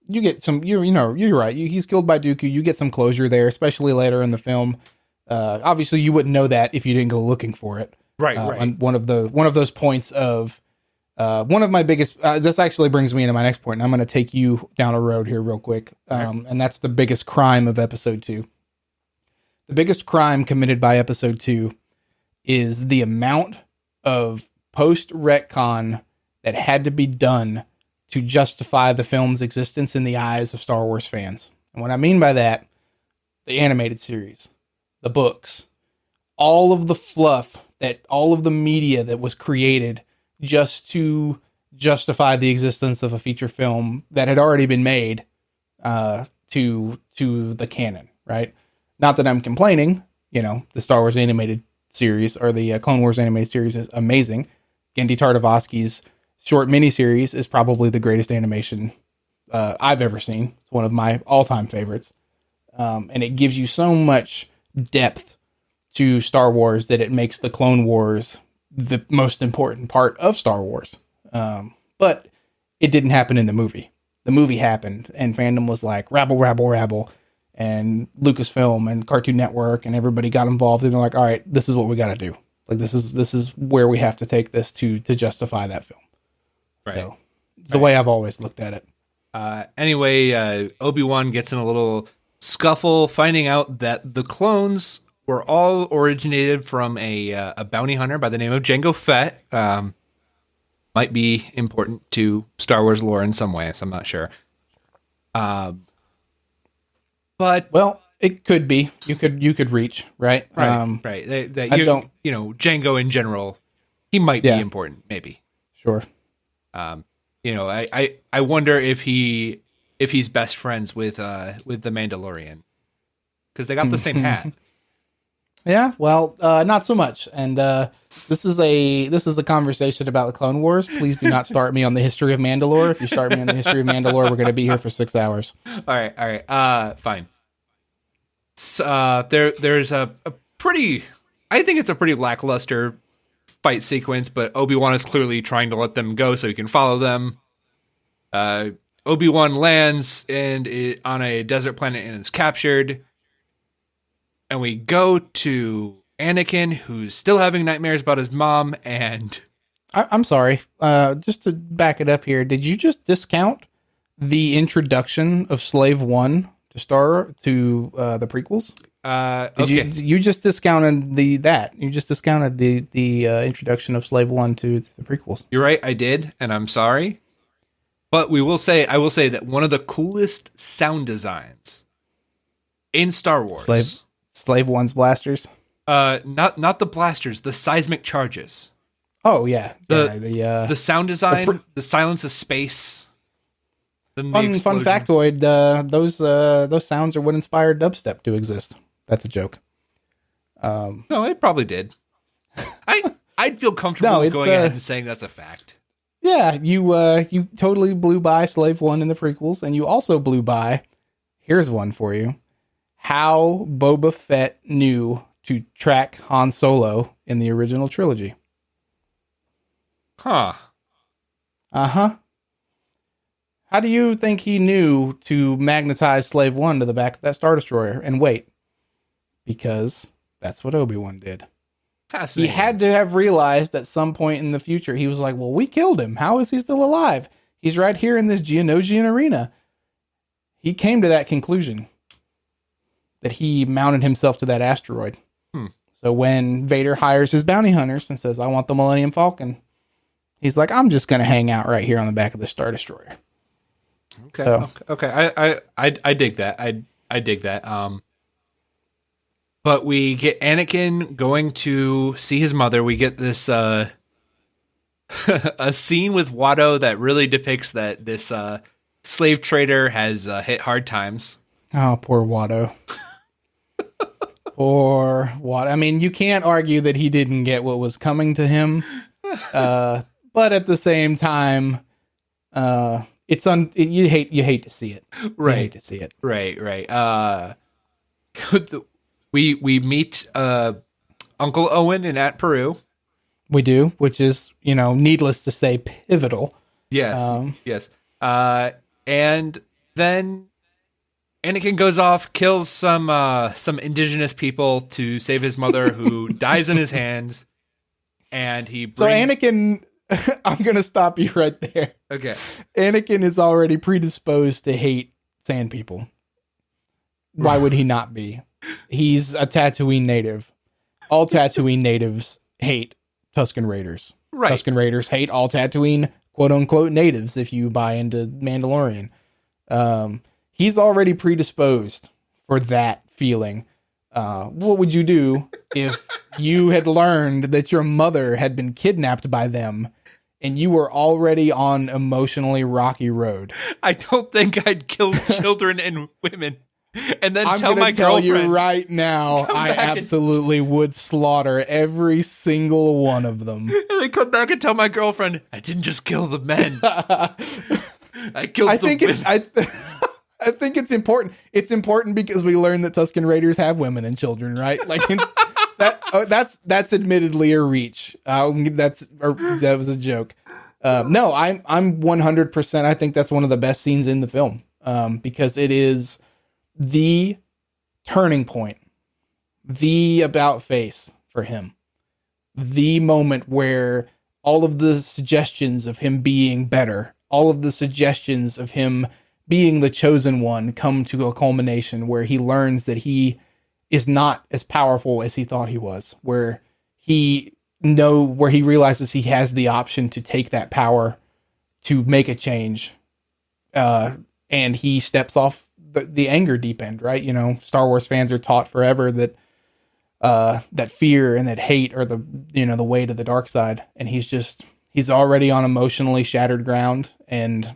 you get some, you're right. He's killed by Dooku. You get some closure there, especially later in the film. Obviously, you wouldn't know that if you didn't go looking for it.
Right.
And one of those points of one of my biggest. This actually brings me into my next point, and I'm going to take you down a road here real quick. And that's the biggest crime of Episode 2. The biggest crime committed by Episode 2 is the amount of post-retcon that had to be done to justify the film's existence in the eyes of Star Wars fans. And what I mean by that, the animated series, the books, all of the fluff, all of the media that was created just to justify the existence of a feature film that had already been made to the canon, right? Not that I'm complaining, the Star Wars animated series or the Clone Wars animated series is amazing. Gendy Tartakovsky's short miniseries is probably the greatest animation I've ever seen. It's one of my all-time favorites. And it gives you so much depth to Star Wars that it makes the Clone Wars the most important part of Star Wars. But it didn't happen in the movie. The movie happened, and fandom was like, rabble, rabble, rabble. And Lucasfilm and Cartoon Network and everybody got involved, and they're like, all right, this is what we got to do. Like, this is where we have to take this to justify that film.
Right.
So it's the way I've always looked at it.
Anyway, Obi-Wan gets in a little scuffle, finding out that the clones were all originated from a bounty hunter by the name of Jango Fett. Might be important to Star Wars lore in some way, so I'm not sure. But
well, it could be. You could reach, right?
Right. Jango in general, he might be important, maybe.
Sure.
I wonder if he's best friends with the Mandalorian, because they got the same hat.
Yeah, well, not so much. And this is a conversation about the Clone Wars. Please do not start me on the history of Mandalore. If you start me on the history of Mandalore, we're going to be here for 6 hours.
All right. Fine. So, there's a pretty, I think it's a pretty lackluster fight sequence, but Obi-Wan is clearly trying to let them go so he can follow them. Obi-Wan lands on a desert planet and is captured. And we go to Anakin, who's still having nightmares about his mom, and...
I'm sorry. Just to back it up here, did you just discount the introduction of Slave 1 the prequels.
Okay.
You just discounted the introduction of Slave One to the prequels.
You're right, I did, and I'm sorry. But I will say that one of the coolest sound designs in Star Wars,
Slave One's blasters.
not the blasters, the seismic charges.
Oh yeah,
the sound design, the silence of space.
Fun factoid: those sounds are what inspired dubstep to exist. That's a joke.
No, it probably did. I'd feel comfortable going ahead and saying that's a fact.
Yeah, you totally blew by Slave One in the prequels, and you also blew by. Here's one for you: how Boba Fett knew to track Han Solo in the original trilogy.
Huh.
Uh-huh. How do you think he knew to magnetize Slave One to the back of that Star Destroyer and wait? Because that's what Obi-Wan did.
Fascinating.
He had to have realized at some point in the future, he was like, well, we killed him. How is he still alive? He's right here in this Geonosian arena. He came to that conclusion that he mounted himself to that asteroid. So when Vader hires his bounty hunters and says, I want the Millennium Falcon, he's like, I'm just going to hang out right here on the back of the Star Destroyer.
Okay. So. Okay. I dig that. I dig that. But we get Anakin going to see his mother. We get this a scene with Watto that really depicts that this slave trader has hit hard times.
Oh, poor Watto. Poor Watto. I mean, you can't argue that he didn't get what was coming to him. But at the same time, you hate to see it.
Right.
You hate to see it.
Right. We meet Uncle Owen and Aunt Peru.
We do, which is, needless to say, pivotal.
Yes. Yes. And then Anakin goes off, kills some indigenous people to save his mother, who dies in his hands. And so
Anakin, I'm going to stop you right there.
Okay.
Anakin is already predisposed to hate sand people. Why would he not be? He's a Tatooine native. All Tatooine natives hate Tusken Raiders.
Right.
Tusken Raiders hate all Tatooine quote-unquote natives if you buy into Mandalorian. He's already predisposed for that feeling. What would you do if you had learned that your mother had been kidnapped by them and you were already on emotionally rocky road?
I don't think I'd kill children and women. And then
I'm
tell my
tell
girlfriend.
You right now, I absolutely would slaughter every single one of them.
And then come back and tell my girlfriend, I didn't just kill the men. I killed the women.
I think it's important. It's important because we learn that Tusken Raiders have women and children, right? Like that's admittedly a reach. That was a joke. No, I'm 100%. I think that's one of the best scenes in the film because it is the turning point, the about face for him, the moment where all of the suggestions of him being better, all of the suggestions of him being the chosen one come to a culmination where he learns that he is not as powerful as he thought he was, where he realizes he has the option to take that power to make a change. And he steps off the anger deep end, right? Star Wars fans are taught forever that that fear and that hate are the way to the dark side. And he's already on emotionally shattered ground, and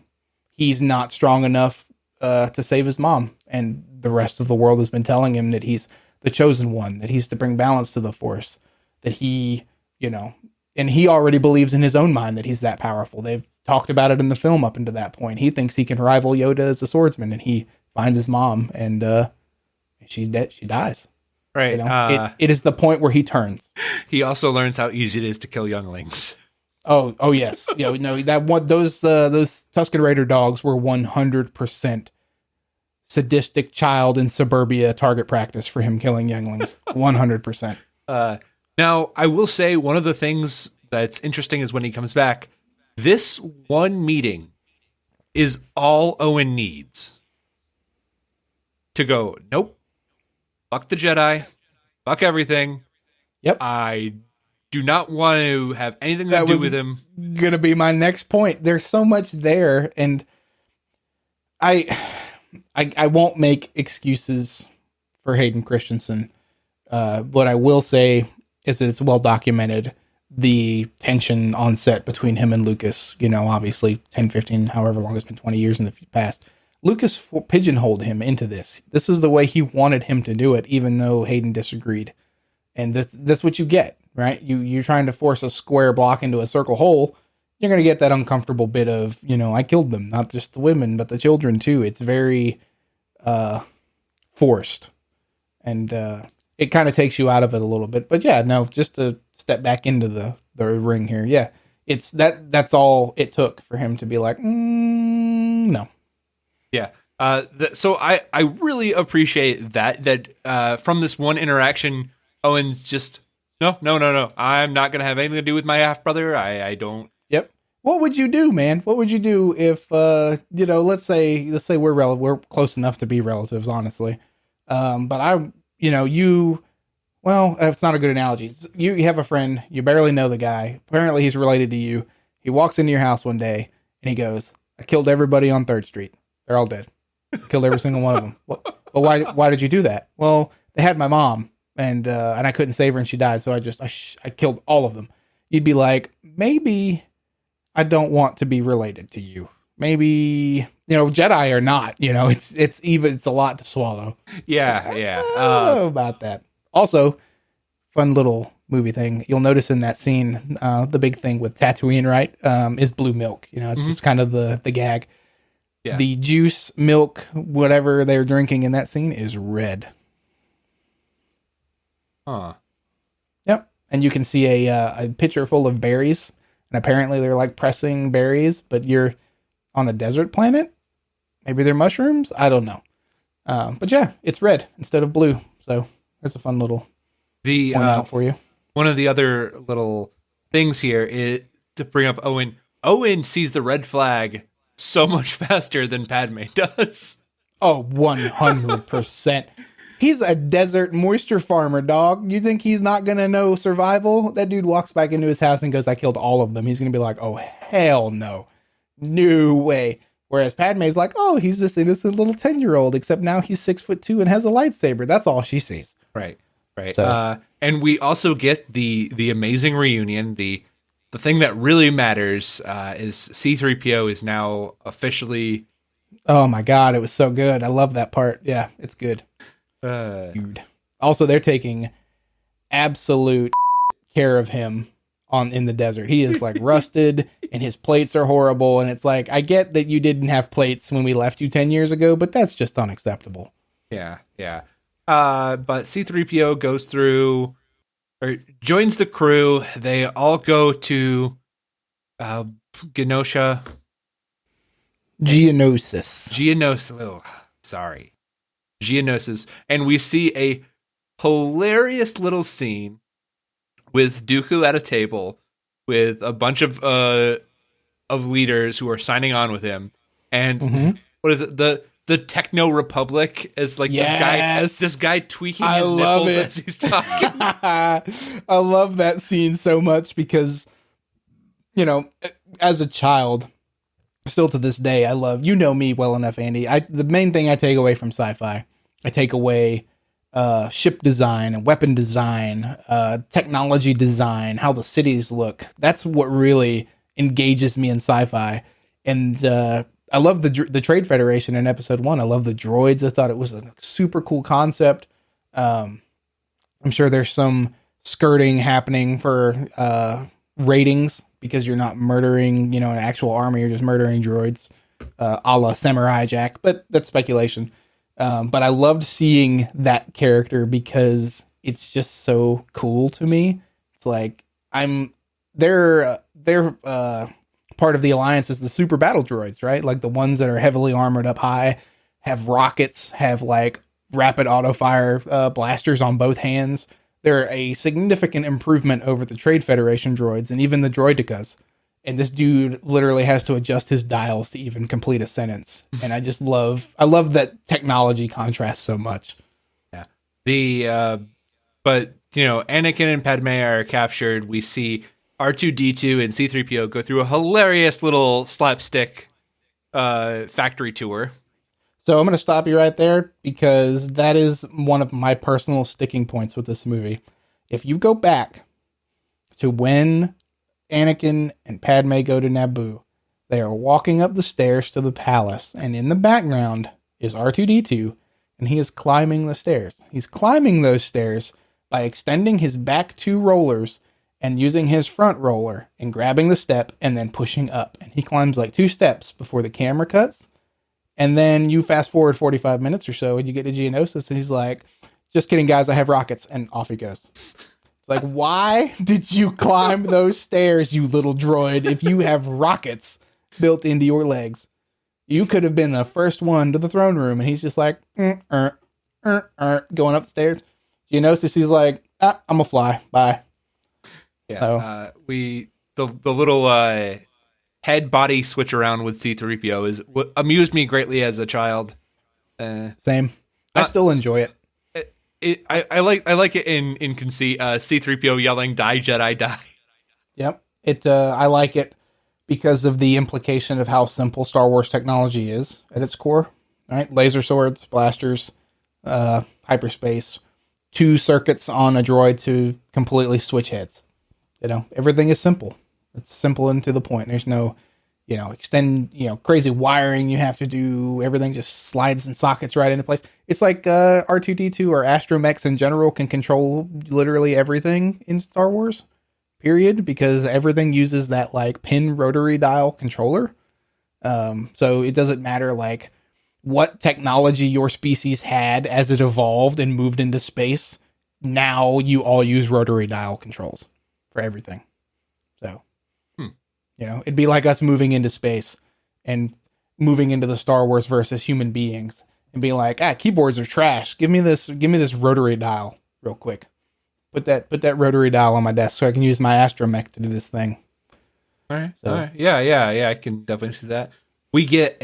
he's not strong enough to save his mom. And the rest of the world has been telling him that he's the chosen one, that he's to bring balance to the Force, that he, and he already believes in his own mind that he's that powerful. They've talked about it in the film up until that point. He thinks he can rival Yoda as a swordsman, and he finds his mom, and she's dead. She dies.
Right.
It is the point where he turns.
He also learns how easy it is to kill younglings.
Oh yes. Those Tusken Raider dogs were 100% sadistic child in suburbia target practice for him killing younglings. 100%.
Now, I will say one of the things that's interesting is when he comes back, this one meeting is all Owen needs. to go, nope, fuck the Jedi, fuck everything.
Yep.
I do not want to have anything to
That
do
was
with him.
gonna be my next point. There's so much there, and I won't make excuses for Hayden Christensen. What I will say is that it's well documented, the tension on set between him and Lucas. You know, obviously 10, 15, however long it's been, 20 years in the past. Lucas pigeonholed him into this. This is the way he wanted him to do it, even though Hayden disagreed. And that's what you get, right? You're trying to force a square block into a circle hole. You're going to get that uncomfortable bit of, I killed them, not just the women, but the children too. It's very forced. And it kind of takes you out of it a little bit. But yeah, no, just to step back into the ring here. Yeah, it's that's all it took for him to be like, no.
Yeah. So I really appreciate that from this one interaction, Owen's just, no. I'm not going to have anything to do with my half brother. I don't.
Yep. What would you do, man? What would you do if, let's say we're close enough to be relatives, honestly. But that's not a good analogy. You have a friend, you barely know the guy. Apparently he's related to you. He walks into your house one day and he goes, I killed everybody on 3rd Street. They're all dead. I killed every single one of them. Well, why did you do that? Well, they had my mom and I couldn't save her and she died. So I killed all of them. You'd be like, maybe I don't want to be related to you. Maybe, Jedi or not, it's a lot to swallow.
Yeah.
I don't know about that. Also, fun little movie thing. You'll notice in that scene, the big thing with Tatooine, right, is blue milk. It's just kind of the gag.
Yeah.
The juice, milk, whatever they're drinking in that scene is red.
Huh.
Yep. And you can see a pitcher full of berries. And apparently they're like pressing berries, but you're on a desert planet. Maybe they're mushrooms. I don't know. But yeah, it's red instead of blue. So there's a fun little point out for you.
One of the other little things here is to bring up Owen. Owen sees the red flag so much faster than Padme does.
Oh, 100%. He's a desert moisture farmer, dog. You think he's not going to know survival? That dude walks back into his house and goes, I killed all of them. He's going to be like, oh, hell no. No way. Whereas Padme's like, oh, he's this innocent little 10-year-old, except now he's 6'2" and has a lightsaber. That's all she sees.
Right.
So,
and we also get the amazing reunion. The thing that really matters is C-3PO is now officially...
Oh my God, it was so good. I love that part. Yeah, it's good. Dude. Also, they're taking absolute care of him in the desert. He is like rusted and his plates are horrible. And it's like, I get that you didn't have plates when we left you 10 years ago, but that's just unacceptable.
Yeah. But C-3PO goes through or joins the crew. They all go to Geonosis. Geonosis. And we see a hilarious little scene with Dooku at a table with a bunch of leaders who are signing on with him. And what is it? The Techno Republic is like this guy tweaking his nipples as he's talking.
I love that scene so much because, as a child, still to this day, I love, me well enough, Andy. The main thing I take away from sci-fi, I take away ship design and weapon design, technology design, how the cities look. That's what really engages me in sci-fi. And I love the Trade Federation in episode 1. I love the droids. I thought it was a super cool concept. I'm sure there's some skirting happening for ratings because you're not murdering, an actual army. You're just murdering droids, a la Samurai Jack. But that's speculation. But I loved seeing that character because it's just so cool to me. It's like they're part of the Alliance is the super battle droids, right? Like the ones that are heavily armored up high, have rockets, have like rapid auto fire blasters on both hands. They're a significant improvement over the Trade Federation droids and even the droidekas. and this dude literally has to adjust his dials to even complete a sentence. And I love that technology contrast so much.
Yeah. But Anakin and Padme are captured. We see R2D2 and C3PO go through a hilarious little slapstick factory tour.
So I'm going to stop you right there because that is one of my personal sticking points with this movie. If you go back to when Anakin and Padme go to Naboo, they are walking up the stairs to the palace, and in the background is R2D2, and he is climbing the stairs. He's climbing those stairs by extending his back 2 rollers and using his front roller and grabbing the step and then pushing up. And he climbs like 2 steps before the camera cuts. And then you fast forward 45 minutes or so and you get to Geonosis and he's like, just kidding, guys, I have rockets. And off he goes. It's like, why did you climb those stairs, you little droid, if you have rockets built into your legs? You could have been the first one to the throne room. And he's just like, going up the stairs. Geonosis, he's like, I'm going to fly. Bye.
Yeah. So, the little head body switch around with C3PO is what amused me greatly as a child.
Same. I still enjoy it.
I like it in conceit. C3PO yelling "Die Jedi, die!"
Yep. I like it because of the implication of how simple Star Wars technology is at its core. Right, laser swords, blasters, hyperspace, 2 circuits on a droid to completely switch heads. Everything is simple. It's simple and to the point. There's no, crazy wiring you have to do. Everything just slides and sockets right into place. It's like R2D2 or astromechs in general can control literally everything in Star Wars, period, because everything uses that like pin rotary dial controller. So it doesn't matter like what technology your species had as it evolved and moved into space. Now you all use rotary dial controls for everything. So, it'd be like us moving into space and moving into the Star Wars versus human beings and being like, keyboards are trash. Give me this rotary dial real quick. Put that rotary dial on my desk so I can use my astromech to do this thing.
All right. So. All right. Yeah. I can definitely see that. We get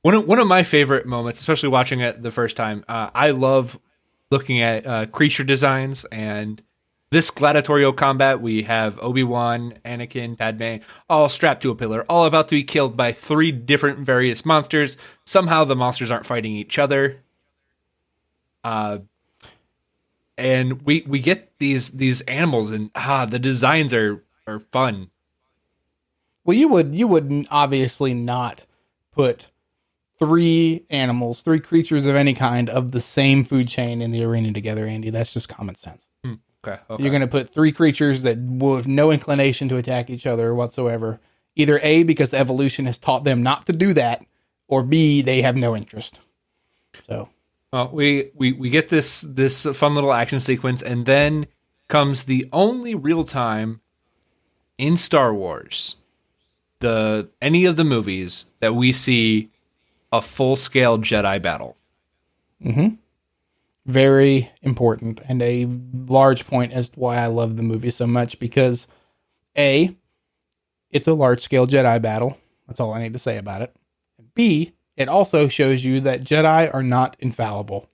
one of my favorite moments, especially watching it the first time. I love looking at creature designs and this gladiatorial combat. We have Obi-Wan, Anakin, Padme, all strapped to a pillar, all about to be killed by 3 different various monsters. Somehow the monsters aren't fighting each other. And we get these animals, and the designs are fun.
Well, you would obviously not put 3 animals, 3 creatures of any kind of the same food chain in the arena together, Andy. That's just common sense.
Okay.
You're going to put 3 creatures that will have no inclination to attack each other whatsoever. Either A, because evolution has taught them not to do that, or B, they have no interest. So,
well, we get this fun little action sequence, and then comes the only real time in Star Wars, any of the movies, that we see a full-scale Jedi battle.
Mm-hmm. Very important and a large point as to why I love the movie so much, because A, it's a large-scale Jedi battle. That's all I need to say about it. And B, it also shows you that Jedi are not infallible.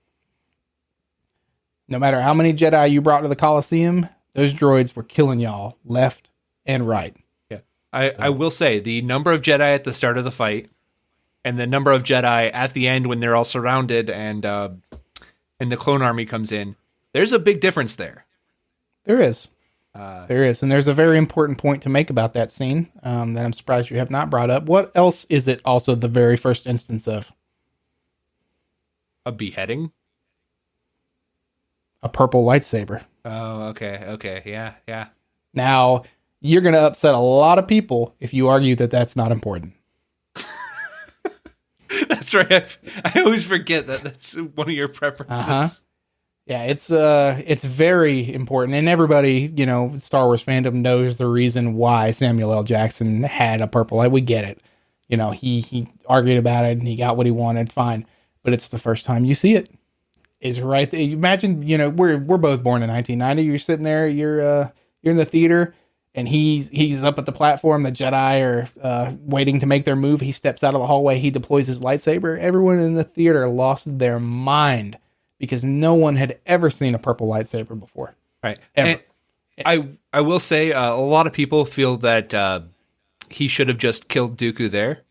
No matter how many Jedi you brought to the Colosseum, those droids were killing y'all left and right.
Yeah, I will say the number of Jedi at the start of the fight and the number of Jedi at the end when they're all surrounded and the clone army comes in, there's a big difference there.
There is. And there's a very important point to make about that scene that I'm surprised you have not brought up. What else is it also the very first instance of?
A beheading?
A purple lightsaber.
Oh, okay, yeah.
Now, you're going to upset a lot of people if you argue that that's not important.
That's right. I always forget that that's one of your preferences. Uh-huh.
Yeah, it's very important, and everybody, Star Wars fandom knows the reason why Samuel L. Jackson had a purple light. We get it. He argued about it and he got what he wanted. Fine, but it's the first time you see it. Is right there. Imagine, we're both born in 1990. You're sitting there, you're in the theater, and he's up at the platform. The Jedi are waiting to make their move. He steps out of the hallway. He deploys his lightsaber. Everyone in the theater lost their mind because no one had ever seen a purple lightsaber before.
Right.
Ever.
And I will say a lot of people feel that he should have just killed Dooku there.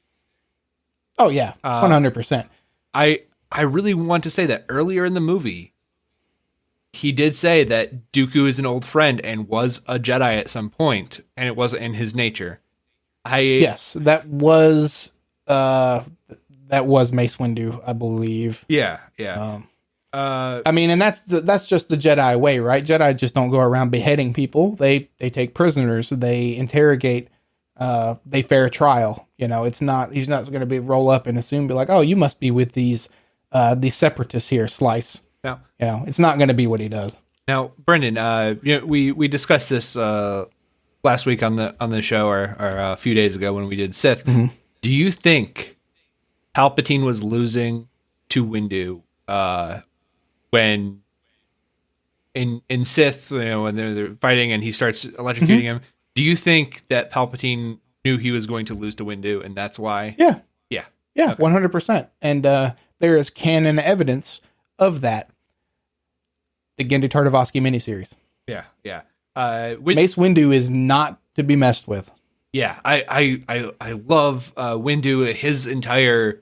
Oh yeah, 100%.
I really want to say that earlier in the movie, he did say that Dooku is an old friend and was a Jedi at some point, and it wasn't in his nature.
Yes, that was Mace Windu, I believe.
Yeah.
I mean, and that's just the Jedi way, right? Jedi just don't go around beheading people. They take prisoners, they interrogate, they fair trial. You know, he's not going to be roll up and assume, be like, oh, you must be with these separatists here, slice.
No.
You know, it's not going to be what he does.
Now, Brendan, we discussed this last week on the show or a few days ago when we did Sith.
Mm-hmm.
Do you think Palpatine was losing to Windu when in Sith, when they're fighting and he starts electrocuting him? Do you think that Palpatine knew he was going to lose to Windu, and that's why?
Yeah,
Okay.
100%. And there is canon evidence of that. The Gendu Tartakovsky miniseries.
Yeah.
Mace Windu is not to be messed with.
Yeah, I love Windu, his entire,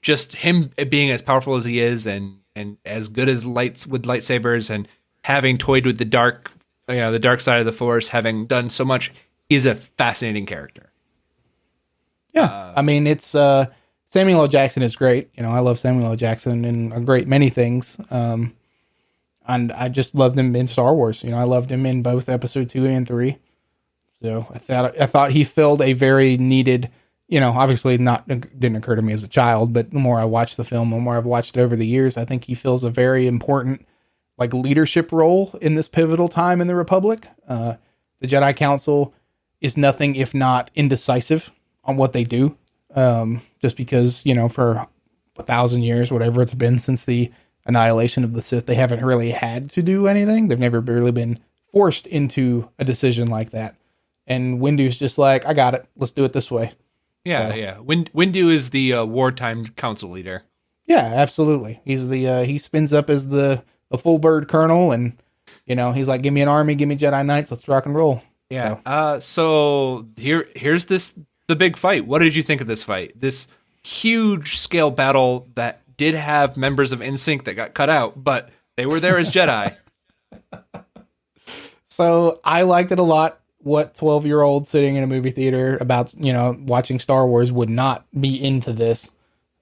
just him being as powerful as he is and as good as with lightsabers and having toyed with the dark side of the Force, having done so much. He's a fascinating character.
Yeah, I mean, it's Samuel L. Jackson is great. You know, I love Samuel L. Jackson in a great many things. And I just loved him in Star Wars. You know, I loved him in both Episode 2 and 3. So I thought he filled a very needed, you know, obviously didn't occur to me as a child, but the more I watched the film, the more I've watched it over the years, I think he fills a very important, like, leadership role in this pivotal time in the Republic. The Jedi Council is nothing if not indecisive on what they do. Just because, you know, for 1,000 years, whatever it's been since the annihilation of the Sith, they haven't really had to do anything. They've never really been forced into a decision like that. And Windu's just like, I got it. Let's do it this way.
Yeah. Windu is the wartime council leader.
Yeah, absolutely. He's he spins up as the full bird colonel, and, you know, he's like, give me an army, give me Jedi Knights, let's rock and roll.
Yeah. So here's the big fight. What did you think of this fight? This huge scale battle that did have members of NSYNC that got cut out, but they were there as Jedi. So
I liked it a lot. What 12-year-old sitting in a movie theater about, you know, watching Star Wars would not be into this.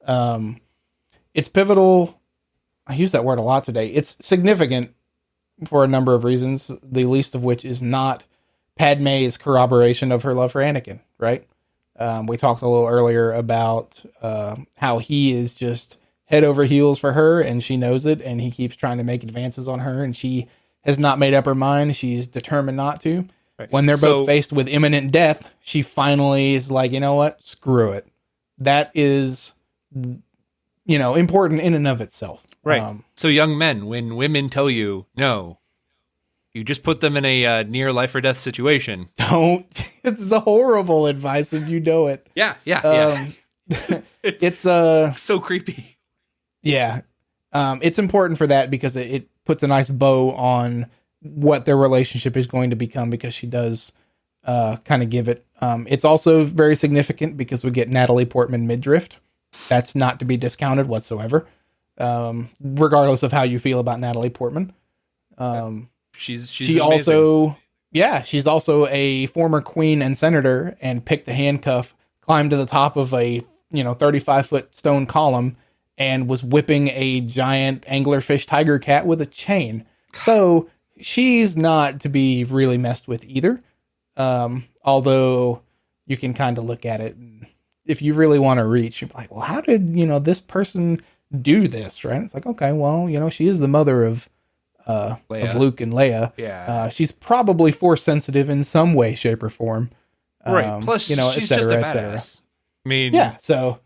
It's pivotal. I use that word a lot today. It's significant for a number of reasons, the least of which is not Padme's corroboration of her love for Anakin, right? We talked a little earlier about how he is just head over heels for her, and she knows it, and he keeps trying to make advances on her, and she has not made up her mind. She's determined not to. Right. When they're both faced with imminent death, she finally is like, you know what? Screw it. That is, you know, important in and of itself.
Right. So young men, when women tell you no, you just put them in a near life or death situation.
Don't. It's a horrible advice, and you know it.
Yeah.
It's
so creepy.
Yeah. It's important for that because it puts a nice bow on what their relationship is going to become, because she does kind of give it. It's also very significant because we get Natalie Portman midriff. That's not to be discounted whatsoever, regardless of how you feel about Natalie Portman. She also, she's also a former queen and senator, and picked a handcuff, climbed to the top of a 35-foot stone column, and was whipping a giant anglerfish tiger cat with a chain. So she's not to be really messed with either. Although you can kind of look at it, and if you really want to reach, you're like, well, how did, this person do this? Right. It's like, okay, well, she is the mother of Luke and Leia.
Yeah.
She's probably force sensitive in some way, shape, or form.
Right. Plus, she's just a badass. I mean,
yeah. So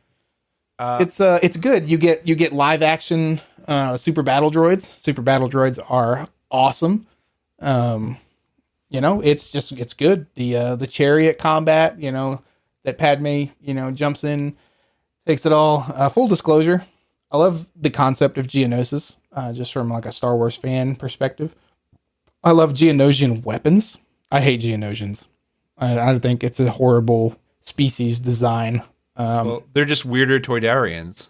it's good. You get live action super battle droids. Super battle droids are awesome. It's good. The chariot combat, that Padme, jumps in, takes it all. Full disclosure, I love the concept of Geonosis, just from like a Star Wars fan perspective. I love Geonosian weapons. I hate Geonosians. I think it's a horrible species design.
Well, they're just weirder Toydarians.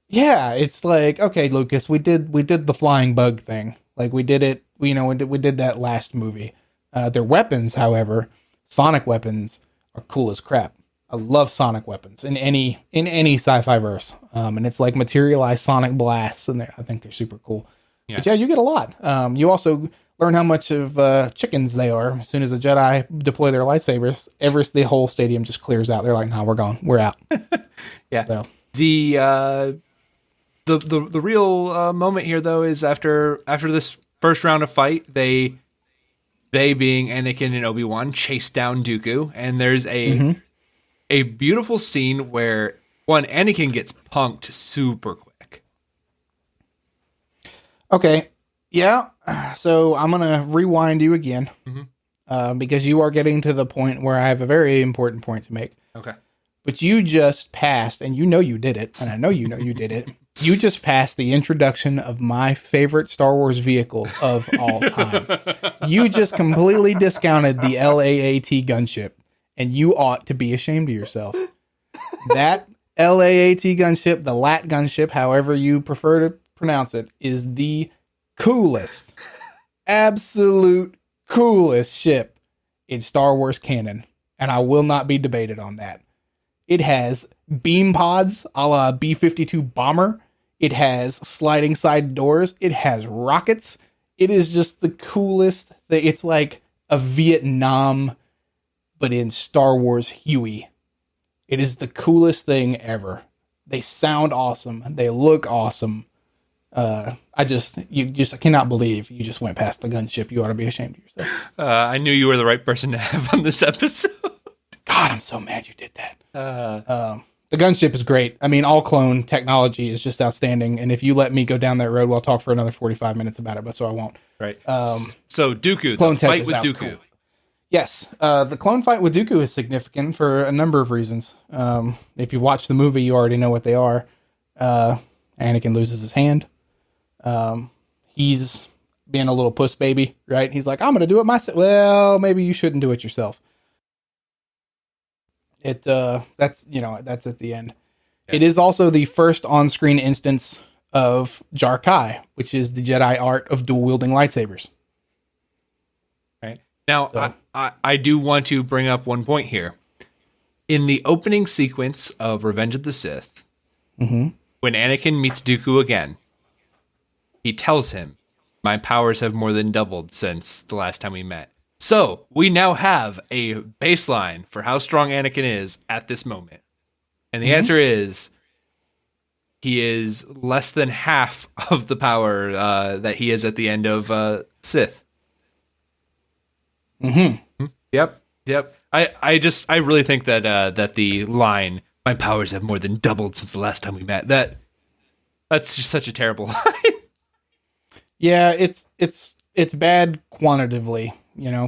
Yeah, it's like, okay, Lucas, we did the flying bug thing. Like we did it, we did that last movie. Their weapons, however, sonic weapons, are cool as crap. I love sonic weapons in any sci-fi verse. And it's like materialized sonic blasts, and I think they're super cool. Yeah. But yeah, you get a lot. You also learn how much of chickens they are. As soon as the Jedi deploy their lightsabers, the whole stadium just clears out. They're like, "Nah, we're gone. We're out."
Yeah. So. The real moment here, though, is after this first round of fight, they being Anakin and Obi-Wan chase down Dooku, and there's a beautiful scene where Anakin gets punked super quick.
Okay. Yeah, so I'm going to rewind you again, because you are getting to the point where I have a very important point to make.
Okay.
But you just passed, and you did it, and I know you did it. You just passed the introduction of my favorite Star Wars vehicle of all time. You just completely discounted the LAAT gunship, and you ought to be ashamed of yourself. That LAAT gunship, the LAT gunship, however you prefer to pronounce it, is the coolest, absolute coolest ship in Star Wars canon, and I will not be debated on that. It has beam pods a la B-52 bomber. It has sliding side doors. It has rockets. It is just the coolest thing. It's like a Vietnam, but in Star Wars Huey. It is the coolest thing ever. They sound awesome. They look awesome. I cannot believe you just went past the gunship. You ought to be ashamed of yourself.
I knew you were the right person to have on this episode.
God, I'm so mad you did that. The gunship is great. I mean, all clone technology is just outstanding. And if you let me go down that road, we'll talk for another 45 minutes about it, but so I won't.
Right. So Dooku,
clone
the fight with Dooku.
Cool. Yes. The clone fight with Dooku is significant for a number of reasons. If you watch the movie, you already know what they are. Anakin loses his hand. He's being a little puss baby, right? He's like, I'm going to do it myself. Well, maybe you shouldn't do it yourself. That's at the end. Yeah. It is also the first on-screen instance of Jar Kai, which is the Jedi art of dual-wielding lightsabers.
Right. Now, so. I do want to bring up one point here. In the opening sequence of Revenge of the Sith, when Anakin meets Dooku again, he tells him, my powers have more than doubled since the last time we met. So, we now have a baseline for how strong Anakin is at this moment. And the answer is, he is less than half of the power that he is at the end of Sith. Yep. I really think that the line, my powers have more than doubled since the last time we met, that's just such a terrible line.
Yeah, it's bad quantitatively.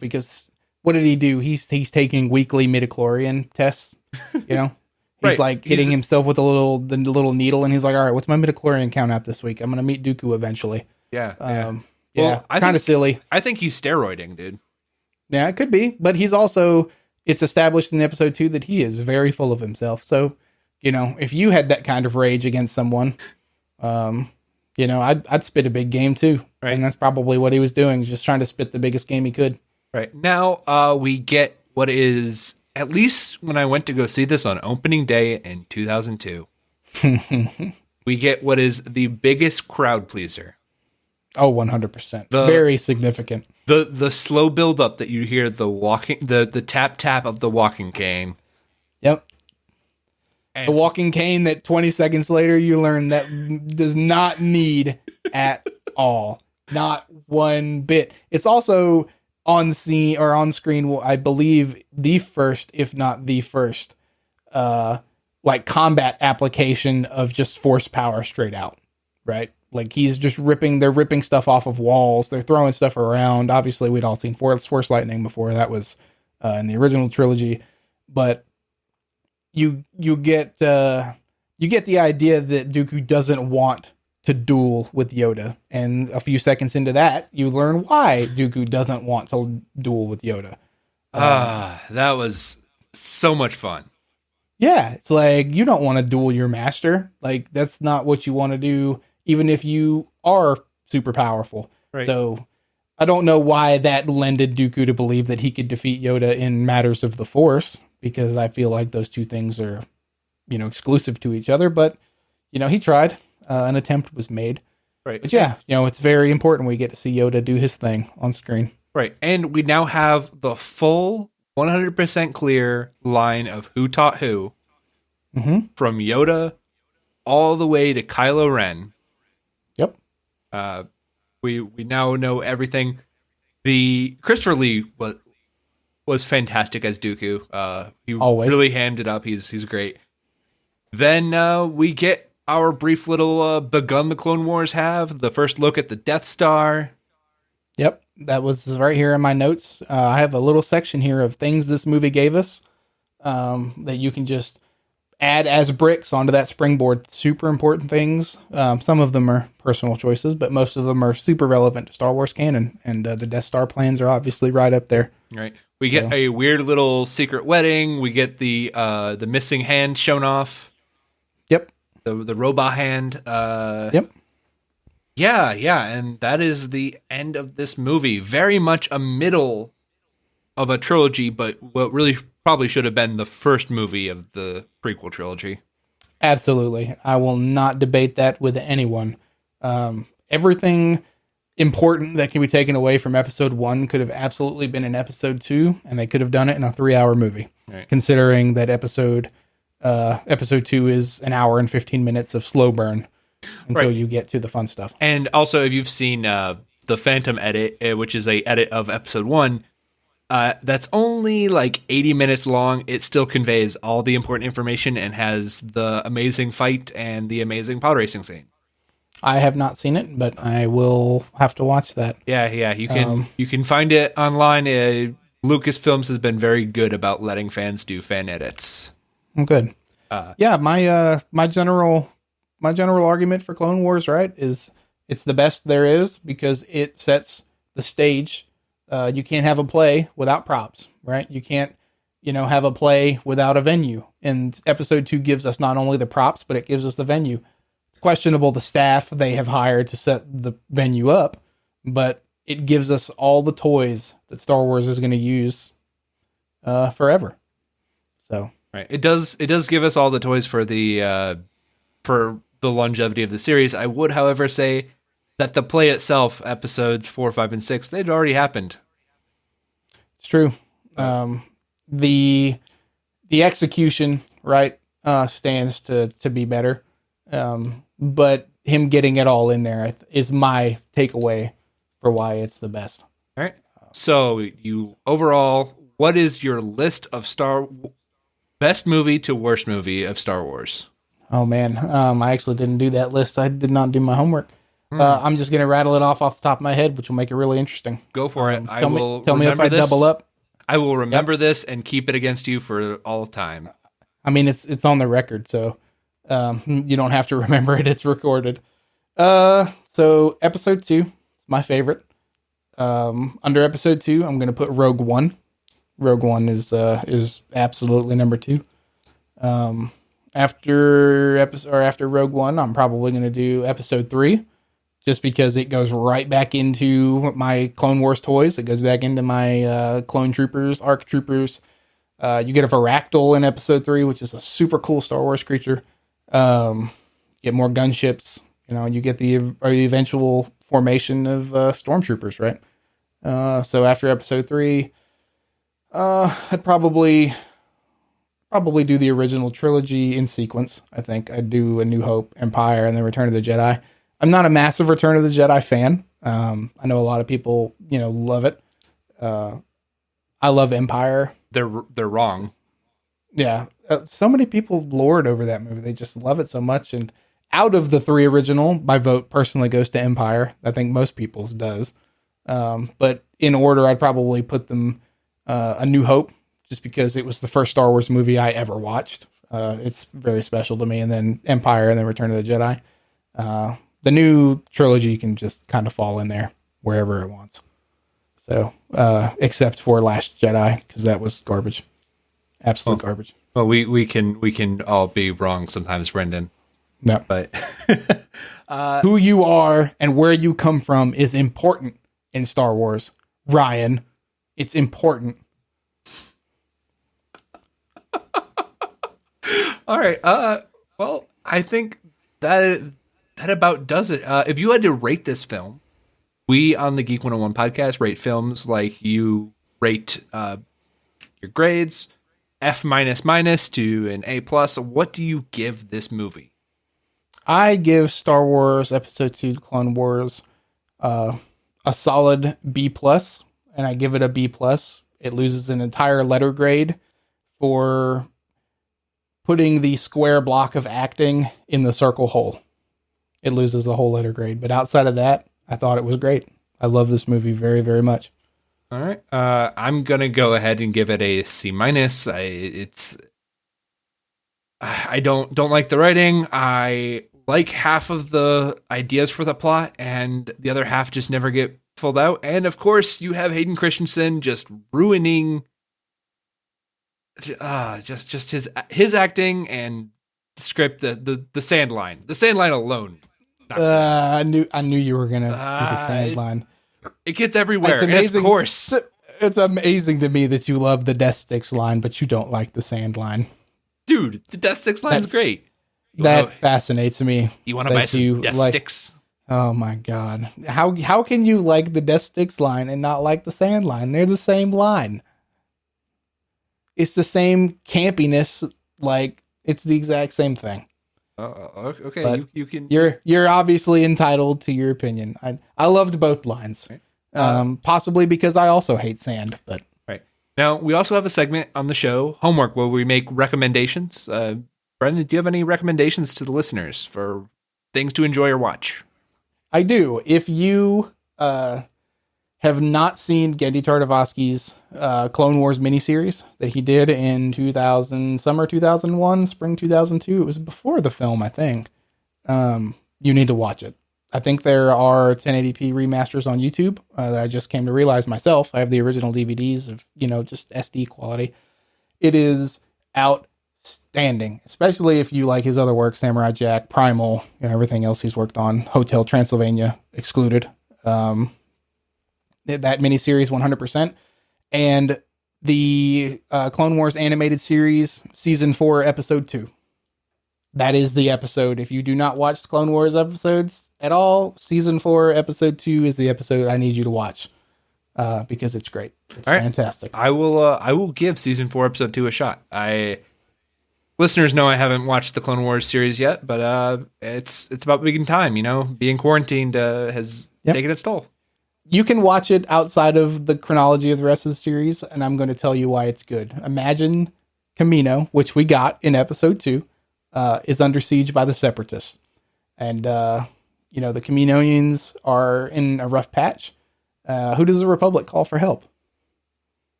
Because what did he do? He's taking weekly midichlorian tests, He's
right.
Like hitting himself with the little needle, and he's like, all right, what's my midichlorian count out this week? I'm going to meet Dooku eventually.
Yeah.
Well, kind of silly.
I think he's steroiding, dude.
Yeah, it could be, but he's also, it's established in episode 2 that he is very full of himself. So, if you had that kind of rage against someone, I'd spit a big game too. Right. And that's probably what he was doing, just trying to spit the biggest game he could.
Right. Now, we get what is, at least when I went to go see this on opening day in 2002, we get what is the biggest crowd pleaser.
Oh, 100%. Very significant.
The slow build up that you hear, the tap tap of the walking cane.
Yep. And the walking cane that 20 seconds later you learn that does not need at all. Not one bit. It's also on scene or on screen, I believe, the first, if not the first, combat application of just force power straight out. Right? Like they're ripping stuff off of walls. They're throwing stuff around. Obviously, we'd all seen Force Lightning before. That was in the original trilogy, but you get the idea that Dooku doesn't want to duel with Yoda, and a few seconds into that, you learn why Dooku doesn't want to duel with Yoda.
That was so much fun.
Yeah, it's like, you don't want to duel your master. Like, that's not what you want to do, even if you are super powerful.
Right.
So I don't know why that lended Dooku to believe that he could defeat Yoda in matters of the Force, because I feel like those two things are, exclusive to each other. But, he tried. An attempt was made.
Right.
But yeah, it's very important we get to see Yoda do his thing on screen.
Right. And we now have the full 100% clear line of who taught who, from Yoda all the way to Kylo Ren.
Yep.
We now know everything. The Christopher Lee was fantastic as Dooku. He
Always
really hammed it up. He's great. Then we get our brief little begun the Clone Wars have the first look at the Death Star.
Yep, that was right here in my notes. I have a little section here of things this movie gave us that you can just add as bricks onto that springboard. Super important things. Some of them are personal choices, but most of them are super relevant to Star Wars canon, and the Death Star plans are obviously right up there.
Right. We get a weird little secret wedding. We get the missing hand shown off.
Yep.
The robot hand.
Yep.
Yeah, and that is the end of this movie. Very much a middle of a trilogy, but what really probably should have been the first movie of the prequel trilogy.
Absolutely. I will not debate that with anyone. Everything important that can be taken away from episode 1 could have absolutely been in episode 2, and they could have done it in a 3-hour movie. Right. Considering that episode 2 is an hour and 15 minutes of slow burn until you get to the fun stuff.
And also, if you've seen the Phantom edit, which is a edit of episode 1, that's only like 80 minutes long. It still conveys all the important information and has the amazing fight and the amazing pod racing scene.
I have not seen it, but I will have to watch that.
Yeah, you can find it online. Lucasfilms has been very good about letting fans do fan edits.
Good. My general argument for Clone Wars, right, is it's the best there is because it sets the stage. You can't have a play without props, right? You can't, have a play without a venue. And episode 2 gives us not only the props, but it gives us the venue. It's questionable the staff they have hired to set the venue up, but it gives us all the toys that Star Wars is going to use forever. So.
Right. It does give us all the toys for the longevity of the series. I would, however, say that the play itself, episodes 4, 5, and 6, they'd already happened.
It's true. The execution, right, stands to be better. But him getting it all in there is my takeaway for why it's the best.
All right. So overall, what is your list of best movie to worst movie of Star Wars?
Oh, man. I actually didn't do that list. I did not do my homework. I'm just going to rattle it off the top of my head, which will make it really interesting.
Go for it.
Tell me if I double up.
I will remember this and keep it against you for all time.
I mean, it's on the record, so you don't have to remember it. It's recorded. So episode 2 is my favorite. Under episode 2, I'm going to put Rogue One. Rogue One is absolutely number 2. After Rogue One, I'm probably going to do episode 3, just because it goes right back into my Clone Wars toys. It goes back into my Clone Troopers, ARC Troopers. You get a Varactyl in episode 3, which is a super cool Star Wars creature. Get more gunships. You get the eventual formation of stormtroopers, right? So after episode 3, I'd probably do the original trilogy in sequence. I think I'd do A New Hope, Empire, and then Return of the Jedi. I'm not a massive Return of the Jedi fan. I know a lot of people, love it. I love Empire.
They're wrong.
Yeah. So many people lord over that movie. They just love it so much. And out of the three original, my vote personally goes to Empire. I think most people's does. But in order, I'd probably put them A New Hope, just because it was the first Star Wars movie I ever watched. It's very special to me. And then Empire, and then Return of the Jedi. The new trilogy can just kind of fall in there wherever it wants. So, except for Last Jedi, because that was garbage. Absolute garbage.
Well, we can all be wrong sometimes, Brendan.
No.
But
who you are and where you come from is important in Star Wars, Ryan. It's important.
All right. Well, I think that about does it. If you had to rate this film, we on the Geek 101 podcast rate films like you rate your grades, F minus to an A plus. What do you give this movie?
I give Star Wars Episode 2: The Clone Wars a solid B plus, and I give it a B plus. It loses an entire letter grade for putting the square block of acting in the circle hole. It loses the whole letter grade, but outside of that, I thought it was great. I love this movie very, very much.
All right, I'm gonna go ahead and give it a C minus. I don't like the writing. I like half of the ideas for the plot, and the other half just never get filled out. And of course, you have Hayden Christensen just ruining just his acting and the script. The sand line. The sand line alone.
I knew you were gonna do the sand line.
It gets everywhere. It's amazing. And of course,
it's amazing to me that you love the Death Sticks line, but you don't like the sand line.
Dude, the Death Sticks line's great.
That fascinates me.
You want to buy some Death Sticks?
Oh my god! How can you like the Death Sticks line and not like the sand line? They're the same line. It's the same campiness. Like, it's the exact same thing.
Okay,
but
you can.
You're obviously entitled to your opinion. I loved both lines, possibly because I also hate sand. But
right now, we also have a segment on the show, Homework, where we make recommendations. Brendan, do you have any recommendations to the listeners for things to enjoy or watch?
I do. If you have not seen Genndy Tartakovsky's Clone Wars miniseries that he did in summer 2001, spring 2002, it was before the film, I think. You need to watch it. I think there are 1080p remasters on YouTube that I just came to realize myself. I have the original DVDs of, just SD quality. It is outstanding, especially if you like his other work, Samurai Jack, Primal, everything else he's worked on, Hotel Transylvania excluded. That miniseries 100%, and the Clone Wars animated series season 4 episode 2. That is the episode. If you do not watch Clone Wars episodes at all, season 4 episode 2 is the episode I need you to watch because it's great. It's fantastic.
I will give season 4 episode 2 a shot. Listeners know I haven't watched the Clone Wars series yet, but it's about being time. Being quarantined has taken its toll.
You can watch it outside of the chronology of the rest of the series, and I'm going to tell you why it's good. Imagine Kamino, which we got in episode 2, is under siege by the Separatists. And, the Kaminoans are in a rough patch. Who does the Republic call for help?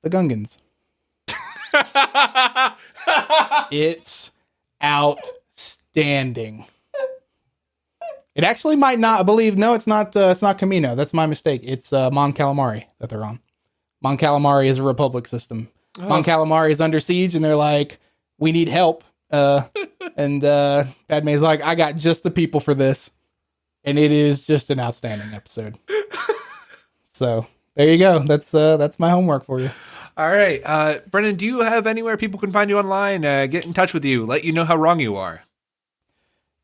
The Gungans. It's outstanding. It actually might not, I believe. No, it's not Kamino. That's my mistake. It's Mon Calamari that they're on. Mon Calamari is a Republic system. Oh. Mon Calamari is under siege, and they're like, we need help. And Padme's like, I got just the people for this. And it is just an outstanding episode. So there you go. That's my homework for you.
All right. Brendan, do you have anywhere people can find you online, get in touch with you, let you know how wrong you are?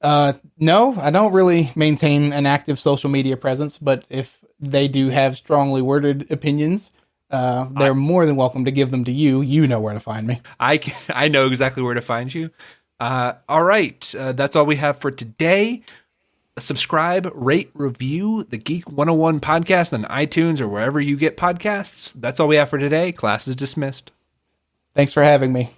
No, I don't really maintain an active social media presence, but if they do have strongly worded opinions, they're more than welcome to give them to you. You know where to find me.
I know exactly where to find you. All right. That's all we have for today. Subscribe, rate, review the Geek 101 podcast on iTunes or wherever you get podcasts. That's all we have for today. Class is dismissed.
Thanks for having me.